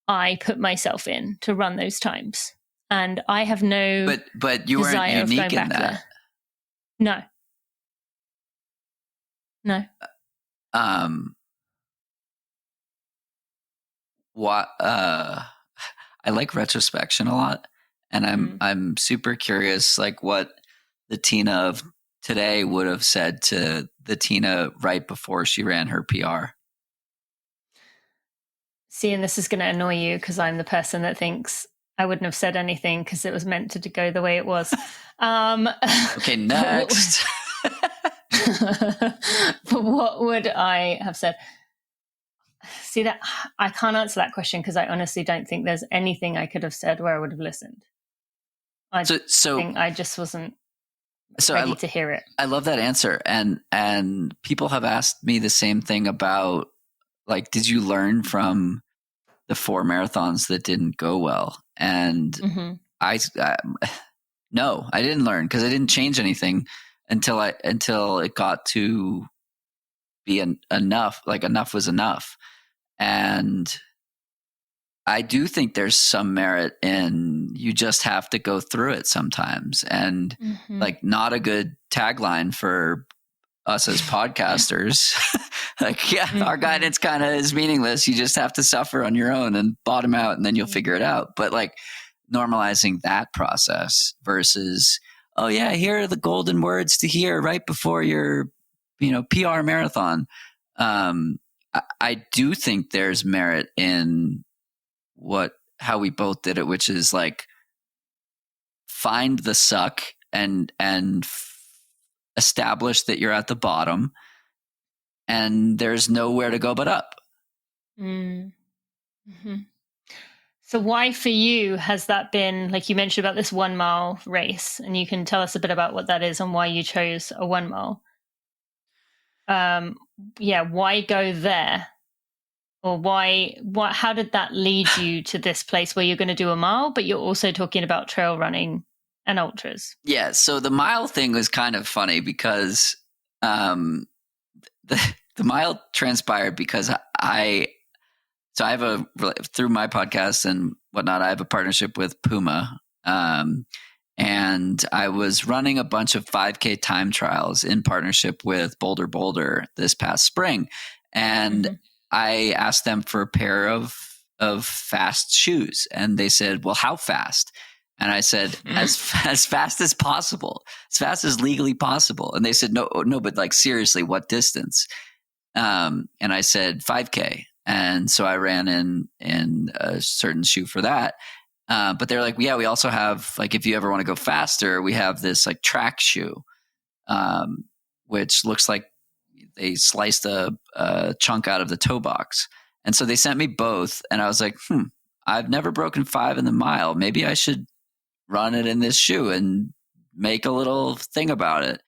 Speaker 1: I put myself in to run those times, and I have no.
Speaker 2: But you weren't unique in that.
Speaker 1: There. No.
Speaker 2: What? I like retrospection a lot, and I'm super curious, like what the Tina of today would have said to the Tina right before she ran her PR.
Speaker 1: See, and this is going to annoy you because I'm the person that thinks I wouldn't have said anything because it was meant to go the way it was.
Speaker 2: Okay, next.
Speaker 1: But what would I have said? See, that I can't answer that question because I honestly don't think there's anything I could have said where I would have listened. I think I just wasn't ready to hear it.
Speaker 2: I love that answer. And people have asked me the same thing about, like, did you learn from the 4 marathons that didn't go well? And no, I didn't learn because I didn't change anything until it got to be enough. Like enough was enough. And I do think there's some merit in you just have to go through it sometimes. And like not a good tagline for us as podcasters. Like, our guidance kind of is meaningless. You just have to suffer on your own and bottom out and then you'll figure it out. But like normalizing that process versus, oh yeah, here are the golden words to hear right before your, PR marathon. I do think there's merit in how we both did it, which is like find the suck and establish that you're at the bottom and there's nowhere to go but up.
Speaker 1: Mm-hmm. So why for you has that been, like you mentioned about this 1 mile race, and you can tell us a bit about what that is and why you chose a 1 mile. Why go there? Or how did that lead you to this place where you're going to do a mile, but you're also talking about trail running and ultras?
Speaker 2: Yeah. So the mile thing was kind of funny because the mile transpired because I have through my podcast and whatnot, I have a partnership with Puma. And I was running a bunch of 5K time trials in partnership with Boulder this past spring. And I asked them for a pair of fast shoes. And they said, well, how fast? And I said, as fast as possible, as fast as legally possible. And they said, no, but like seriously, what distance? And I said 5K. And so I ran in a certain shoe for that. But they're like, yeah, we also have, like, if you ever want to go faster, we have this like track shoe. which looks like they sliced a chunk out of the toe box. And so they sent me both. And I was like, I've never broken 5 in the mile. Maybe I should run it in this shoe and make a little thing about it.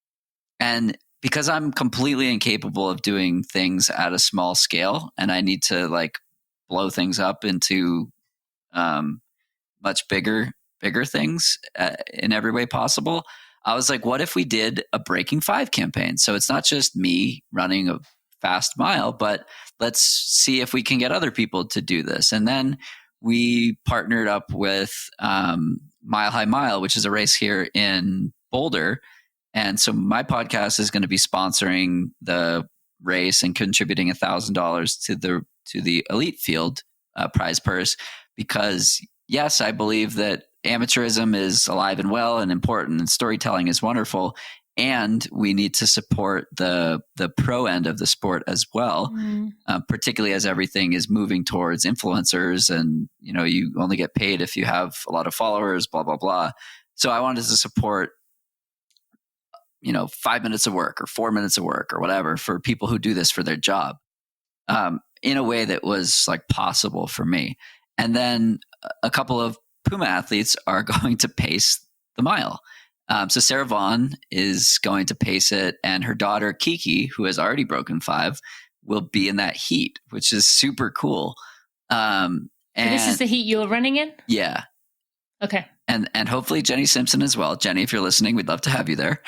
Speaker 2: And because I'm completely incapable of doing things at a small scale, and I need to like blow things up into much bigger things in every way possible, I was like, what if we did a Breaking 5 campaign? So it's not just me running a fast mile, but let's see if we can get other people to do this. And then we partnered up with Mile High Mile, which is a race here in Boulder. And so my podcast is going to be sponsoring the race and contributing $1,000 to the elite field prize purse, because yes, I believe that amateurism is alive and well and important, and storytelling is wonderful, and we need to support the pro end of the sport as well, particularly as everything is moving towards influencers, and you only get paid if you have a lot of followers, blah blah blah. So I wanted to support 5 minutes of work or 4 minutes of work or whatever for people who do this for their job, in a way that was like possible for me. And then a couple of Puma athletes are going to pace the mile. So Sarah Vaughn is going to pace it, and her daughter Kiki, who has already broken 5, will be in that heat, which is super cool. And
Speaker 1: this is the heat you're running in?
Speaker 2: Yeah.
Speaker 1: Okay.
Speaker 2: And hopefully Jenny Simpson as well. Jenny, if you're listening, we'd love to have you there.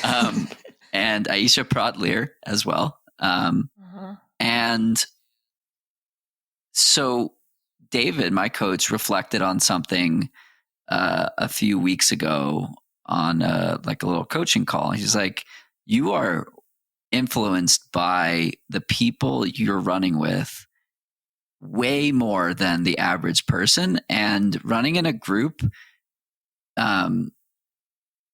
Speaker 2: And Aisha Prodlear as well. And so David, my coach, reflected on something a few weeks ago on like a little coaching call. He's like, you are influenced by the people you're running with way more than the average person, and running in a group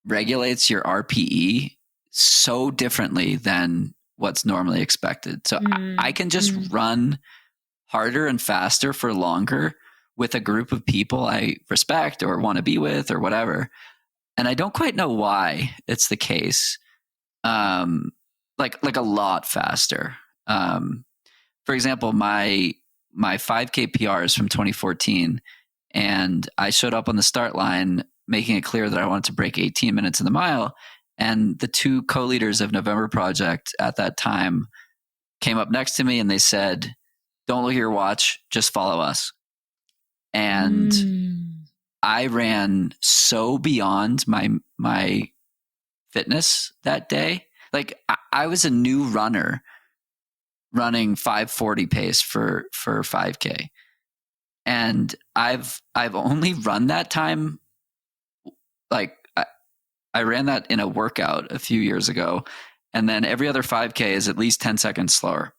Speaker 2: regulates your RPE so differently than what's normally expected. So I can just run harder and faster for longer with a group of people I respect or want to be with or whatever. And I don't quite know why it's the case. Like a lot faster. For example, my 5K PR is from 2014, and I showed up on the start line making it clear that I wanted to break 18 minutes in the mile. And the 2 co-leaders of November Project at that time came up next to me and they said, "Don't look at your watch, just follow us." And I ran so beyond my fitness that day. Like I was a new runner running 5:40 pace for 5K. And I've only run that time. Like I ran that in a workout a few years ago. And then every other 5K is at least 10 seconds slower,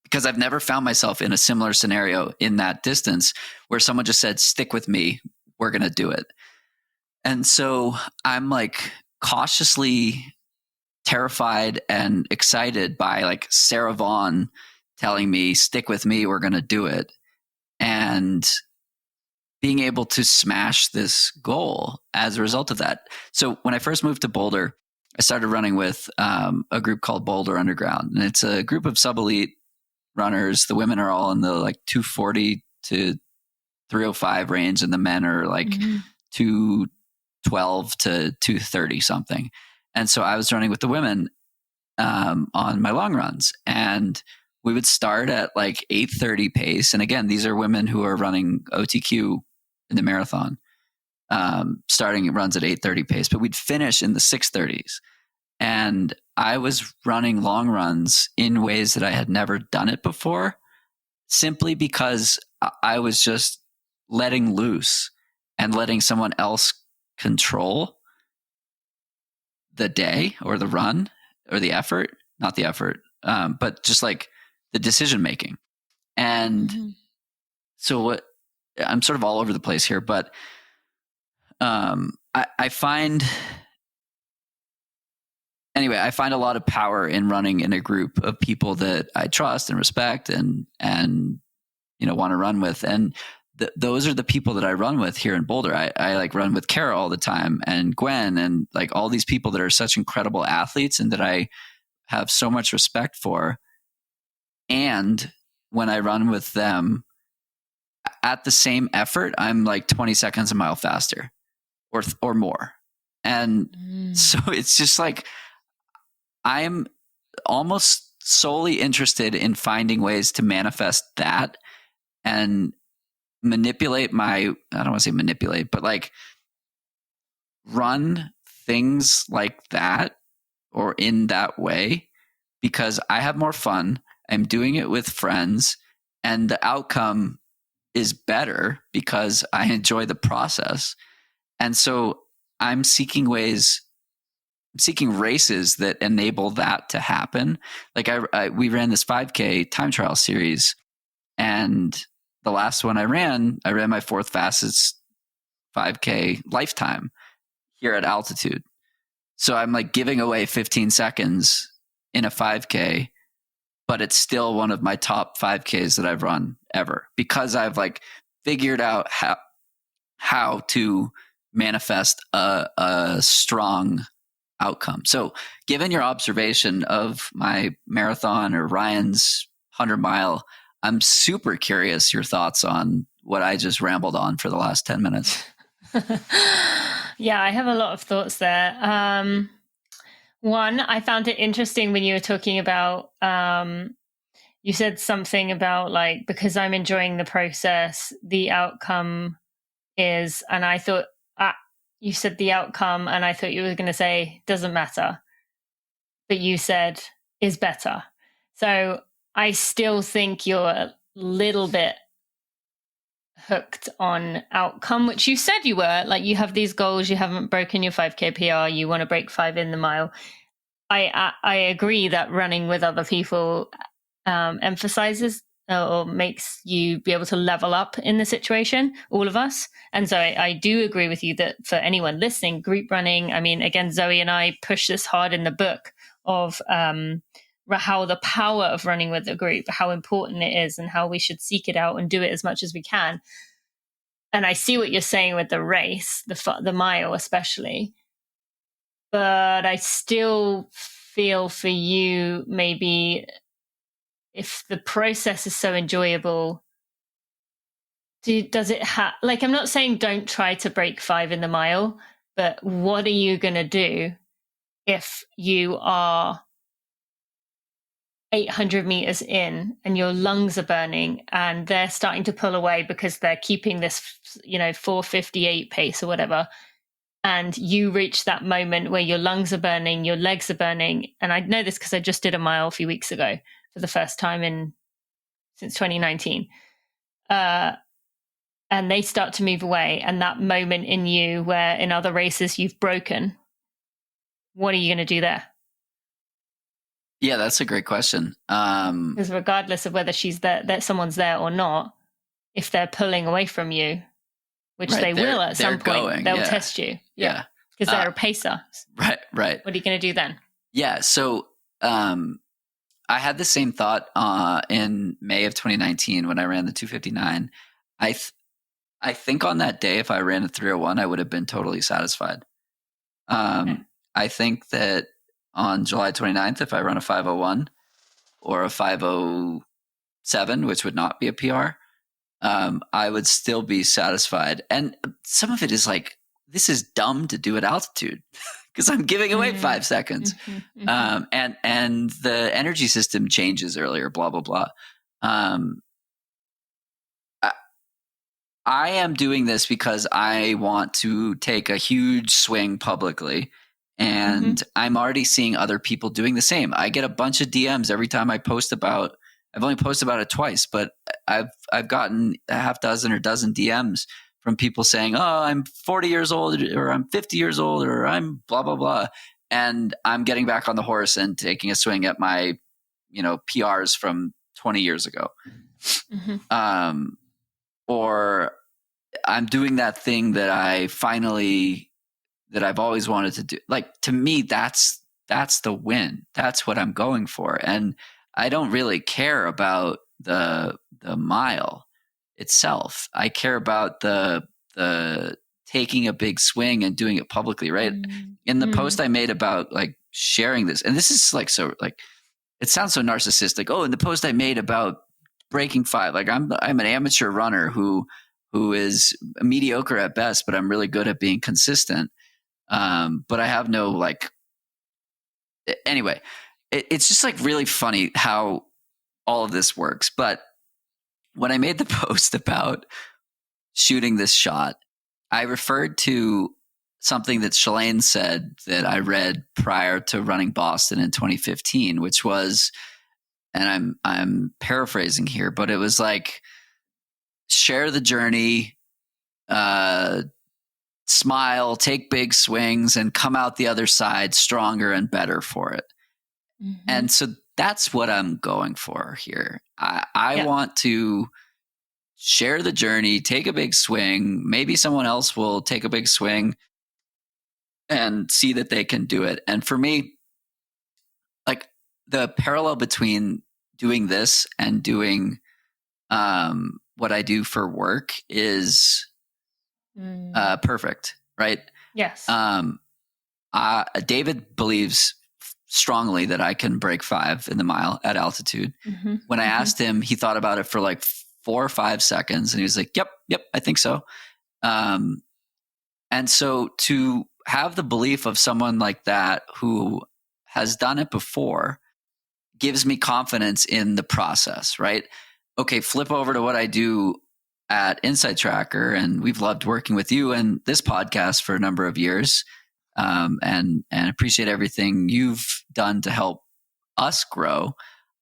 Speaker 2: because I've never found myself in a similar scenario in that distance where someone just said, "Stick with me, we're going to do it." And so I'm like cautiously terrified and excited by like Sarah Vaughn telling me, "Stick with me, we're going to do it." And being able to smash this goal as a result of that. So when I first moved to Boulder, I started running with a group called Boulder Underground. And it's a group of sub-elite runners. The women are all in the like 240 to 305 range, and the men are like 212 to 230 something. And so I was running with the women on my long runs, and we would start at like 8:30 pace. And again, these are women who are running OTQ in the marathon, starting runs at 8:30 pace, but we'd finish in the 6:30s. And I was running long runs in ways that I had never done it before, simply because I was just letting loose and letting someone else control the day or the run or the effort, not the effort, but just like the decision making. And so what, I'm sort of all over the place here, but I find a lot of power in running in a group of people that I trust and respect and want to run with. And those are the people that I run with here in Boulder. I like run with Kara all the time, and Gwen, and like all these people that are such incredible athletes and that I have so much respect for. And when I run with them at the same effort, I'm like 20 seconds a mile faster or more. And so it's just like, I'm almost solely interested in finding ways to manifest that and manipulate I don't want to say manipulate, but like run things like that or in that way, because I have more fun. I'm doing it with friends, and the outcome is better because I enjoy the process. And so I'm seeking races that enable that to happen. Like we ran this 5K time trial series, and the last one I ran my fourth fastest 5K lifetime here at altitude. So I'm like giving away 15 seconds in a 5K, but it's still one of my top 5Ks that I've run ever, because I've like figured out how to manifest a strong outcome. So given your observation of my marathon or Ryan's 100-mile, I'm super curious your thoughts on what I just rambled on for the last 10 minutes.
Speaker 1: Yeah, I have a lot of thoughts there. One, I found it interesting when you were talking about, you said something about like, because I'm enjoying the process, the outcome is, and I thought, you said the outcome, and I thought you were going to say doesn't matter, but you said is better. So I still think you're a little bit hooked on outcome, which you said you were. Like, you have these goals, you haven't broken your 5K PR, you want to break 5 in the mile. I agree that running with other people emphasizes or makes you be able to level up in the situation, all of us. And so I do agree with you that for anyone listening, group running, I mean, again, Zoe and I push this hard in the book of how the power of running with a group, how important it is, and how we should seek it out and do it as much as we can. And I see what you're saying with the race, the mile especially, but I still feel for you, maybe if the process is so enjoyable, does it have, like, I'm not saying don't try to break 5 in the mile, but what are you going to do if you are 800 meters in and your lungs are burning and they're starting to pull away because they're keeping this, 4:58 pace or whatever, and you reach that moment where your lungs are burning, your legs are burning. And I know this because I just did a mile a few weeks ago for the first time since 2019. And they start to move away. And that moment in you where in other races you've broken, what are you going to do there?
Speaker 2: Yeah, that's a great question.
Speaker 1: Because regardless of whether she's there, that someone's there or not, if they're pulling away from you, which they will at some point, they'll test you.
Speaker 2: Yeah.
Speaker 1: Because they're a pacer.
Speaker 2: Right.
Speaker 1: What are you going to do then?
Speaker 2: Yeah. So I had the same thought in May of 2019 when I ran the 259. I think on that day, if I ran a 301, I would have been totally satisfied. Okay. I think that on July 29th, if I run a 501 or a 507, which would not be a PR, I would still be satisfied. And some of it is like, this is dumb to do at altitude because I'm giving away 5 seconds. And the energy system changes earlier, blah, blah, blah. I am doing this because I want to take a huge swing publicly. And I'm already seeing other people doing the same. I get a bunch of DMs every time I post about. I've only posted about it twice, but I've gotten a half dozen or dozen DMs from people saying, "Oh, I'm 40 years old, or I'm 50 years old, or I'm blah blah blah," and I'm getting back on the horse and taking a swing at my, PRs from 20 years ago, or I'm doing that thing that I've always wanted to do. Like, to me, that's the win. That's what I'm going for. And I don't really care about the mile. itself. I care about the taking a big swing and doing it publicly, right? In the post I made about like sharing this, and this is like, so like, it sounds so narcissistic. Oh, in the post I made about breaking 5, like I'm an amateur runner who is mediocre at best, but I'm really good at being consistent. But I have no like, anyway, it's just like really funny how all of this works. But when I made the post about shooting this shot, I referred to something that Shalane said that I read prior to running Boston in 2015, which was, and I'm paraphrasing here, but it was like, share the journey, smile, take big swings, and come out the other side stronger and better for it. And so that's what I'm going for here. I want to share the journey, take a big swing. Maybe someone else will take a big swing and see that they can do it. And for me, like, the parallel between doing this and doing what I do for work is perfect, right?
Speaker 1: Yes.
Speaker 2: David believes strongly that I can break 5 in the mile at altitude. When I asked him, he thought about it for like 4 or 5 seconds, and he was like, yep, I think so. And so to have the belief of someone like that who has done it before gives me confidence in the process, right? Okay, flip over to what I do at Insight Tracker, and we've loved working with you and this podcast for a number of years, and appreciate everything you've done to help us grow.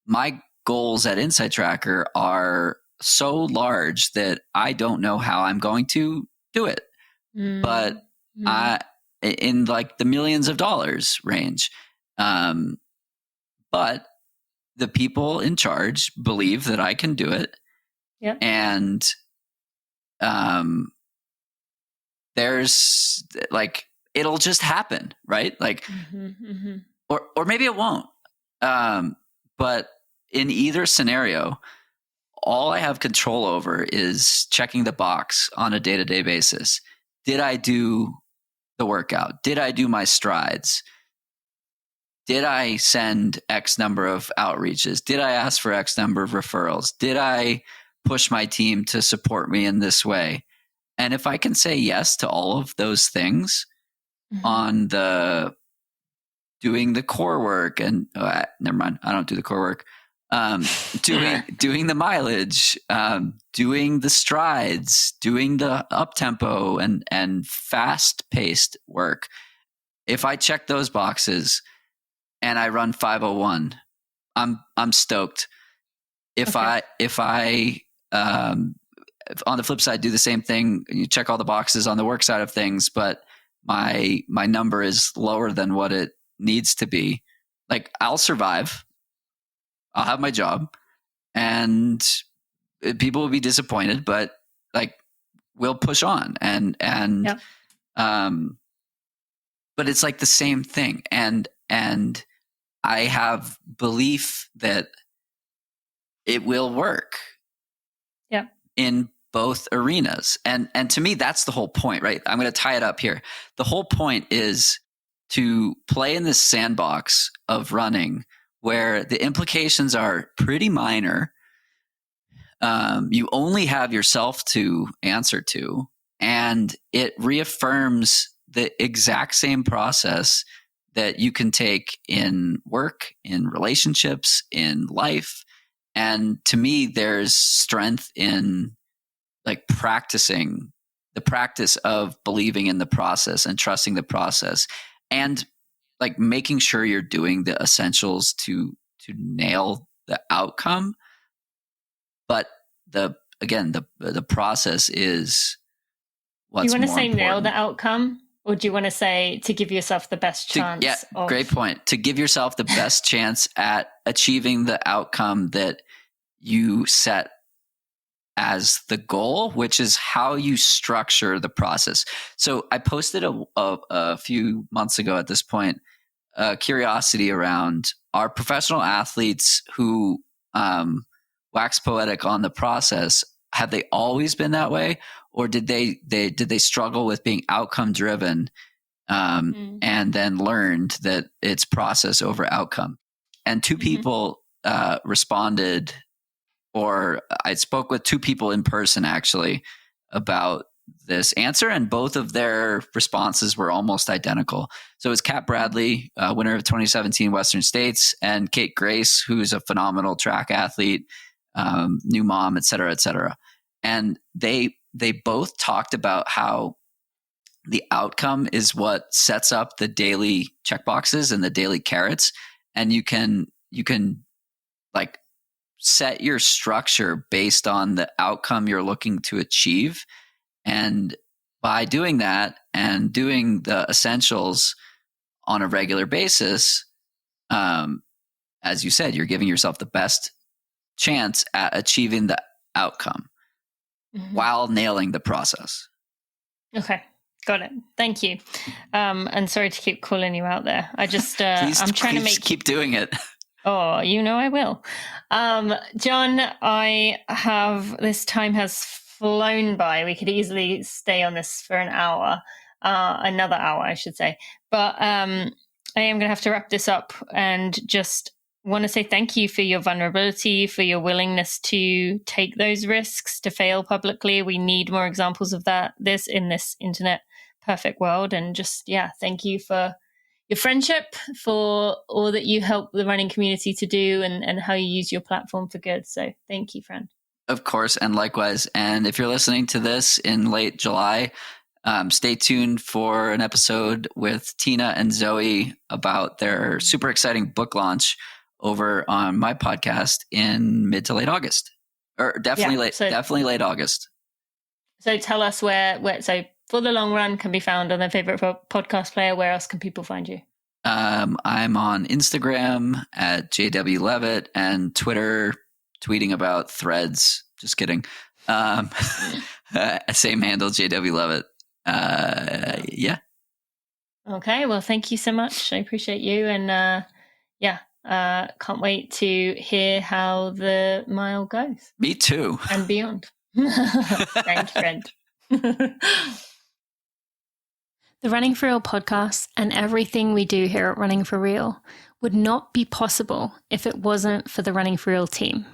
Speaker 2: My goals at Insight Tracker are so large that I don't know how I'm going to do it, but in like the millions of dollars range. But the people in charge believe that I can do it.
Speaker 1: Yeah.
Speaker 2: And there's like, it'll just happen, right? Like, or maybe it won't. But in either scenario, all I have control over is checking the box on a day-to-day basis. Did I do the workout? Did I do my strides? Did I send X number of outreaches? Did I ask for X number of referrals? Did I push my team to support me in this way? And if I can say yes to all of those things on the doing the core work, and never mind, I don't do the core work. Doing the mileage, doing the strides, doing the up tempo and fast paced work. If I check those boxes and I run 5:01, I'm stoked. If I on the flip side do the same thing, you check all the boxes on the work side of things, but my number is lower than what it needs to be, like, I'll survive. I'll have my job, and people will be disappointed, but like, we'll push on but it's like the same thing. And I have belief that it will work in both arenas. And to me, that's the whole point, right? I'm going to tie it up here. The whole point is to play in this sandbox of running where the implications are pretty minor. You only have yourself to answer to, and it reaffirms the exact same process that you can take in work, in relationships, in life. And to me, there's strength in like practicing the practice of believing in the process and trusting the process, and like making sure you're doing the essentials to nail the outcome. But the process is what's more important. Do you want to say
Speaker 1: nail the outcome, or do you want to say to give yourself the best chance?
Speaker 2: Great point. To give yourself the best chance at achieving the outcome that you set as the goal, which is how you structure the process. So I posted a few months ago at this point, curiosity around our professional athletes who wax poetic on the process. have they always been that way, or did they struggle with being outcome driven, and then learned that it's process over outcome? And two people responded, or I spoke with two people in person actually about this answer, and both of their responses were almost identical. So it's Kat Bradley, winner of 2017 Western States, and Kate Grace, who's a phenomenal track athlete, new mom, et cetera, et cetera. And they both talked about how the outcome is what sets up the daily checkboxes and the daily carrots. And you can like set your structure based on the outcome you're looking to achieve. And by doing that and doing the essentials on a regular basis, as you said, you're giving yourself the best chance at achieving the outcome while nailing the process.
Speaker 1: Okay. Got it. Thank you. And sorry to keep calling you out there. I just, I'm trying to
Speaker 2: keep doing it.
Speaker 1: Oh, I will. John, this time has flown by. We could easily stay on this for an hour, another hour, I should say. But I am going to have to wrap this up, and just want to say thank you for your vulnerability, for your willingness to take those risks, to fail publicly. We need more examples of this in this internet perfect world. And just, thank you for your friendship, for all that you help the running community to do, and how you use your platform for good. So thank you, friend.
Speaker 2: Of course, and likewise. And if you're listening to this in late July, stay tuned for an episode with Tina and Zoe about their super exciting book launch over on my podcast in mid to late August, or definitely late August.
Speaker 1: So tell us where so For the Long Run can be found on their favorite podcast player. Where else can people find you?
Speaker 2: I'm on Instagram at JW Levitt, and Twitter, tweeting about threads. Just kidding. Same handle, JW Levitt. Yeah.
Speaker 1: Okay. Well, thank you so much. I appreciate you. And can't wait to hear how the mile goes.
Speaker 2: Me too.
Speaker 1: And beyond. Thank you, friend. The Running for Real podcast and everything we do here at Running for Real would not be possible if it wasn't for the Running for Real team.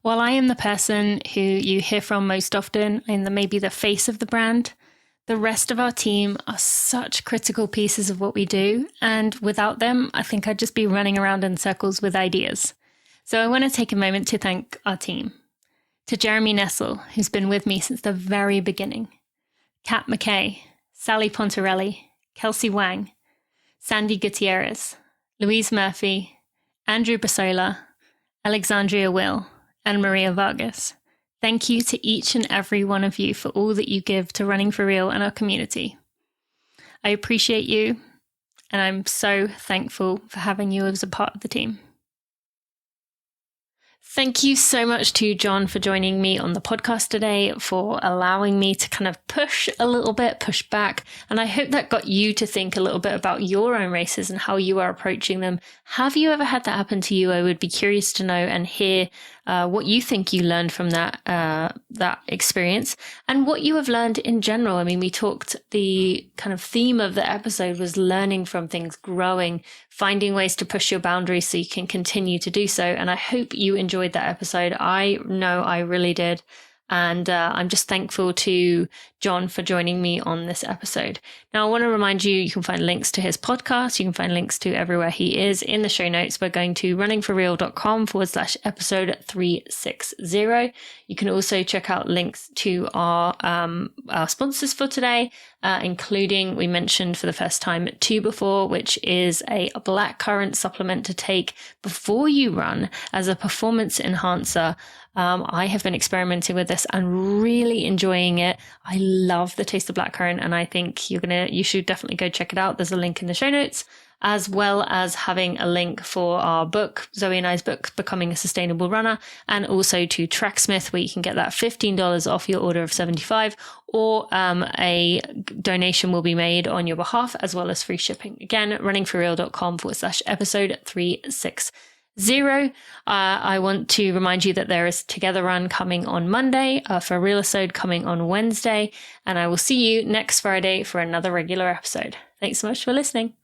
Speaker 1: While I am the person who you hear from most often and maybe the face of the brand, the rest of our team are such critical pieces of what we do. And without them, I think I'd just be running around in circles with ideas. So I want to take a moment to thank our team. To Jeremy Nessel, who's been with me since the very beginning. Kat McKay, Sally Pontarelli, Kelsey Wang, Sandy Gutierrez, Louise Murphy, Andrew Basola, Alexandria Will, and Maria Vargas. Thank you to each and every one of you for all that you give to Running for Real and our community. I appreciate you, and I'm so thankful for having you as a part of the team. Thank you so much to John for joining me on the podcast today, for allowing me to kind of push back. And I hope that got you to think a little bit about your own races and how you are approaching them. Have you ever had that happen to you? I would be curious to know and hear what you think you learned from that experience, and what you have learned in general. I mean, we talked, the kind of theme of the episode was learning from things, growing, finding ways to push your boundaries so you can continue to do so. And I hope you enjoyed that episode. I know I really did. And I'm just thankful to John for joining me on this episode. Now, I want to remind you, you can find links to his podcast. You can find links to everywhere he is in the show notes by going to runningforreal.com/episode 360. You can also check out links to our sponsors for today, including, we mentioned for the first time, Tuber4, which is a blackcurrant supplement to take before you run as a performance enhancer. I have been experimenting with this and really enjoying it. I love the taste of blackcurrant, and I think you should definitely go check it out. There's a link in the show notes, as well as having a link for our book, Zoe and I's book, Becoming a Sustainable Runner, and also to Tracksmith, where you can get that $15 off your order of $75, or a donation will be made on your behalf, as well as free shipping. Again, runningforreal.com/episode 360. 0. I want to remind you that there is Together Run coming on Monday, for Real Episode coming on Wednesday, and I will see you next Friday for another regular episode. Thanks so much for listening.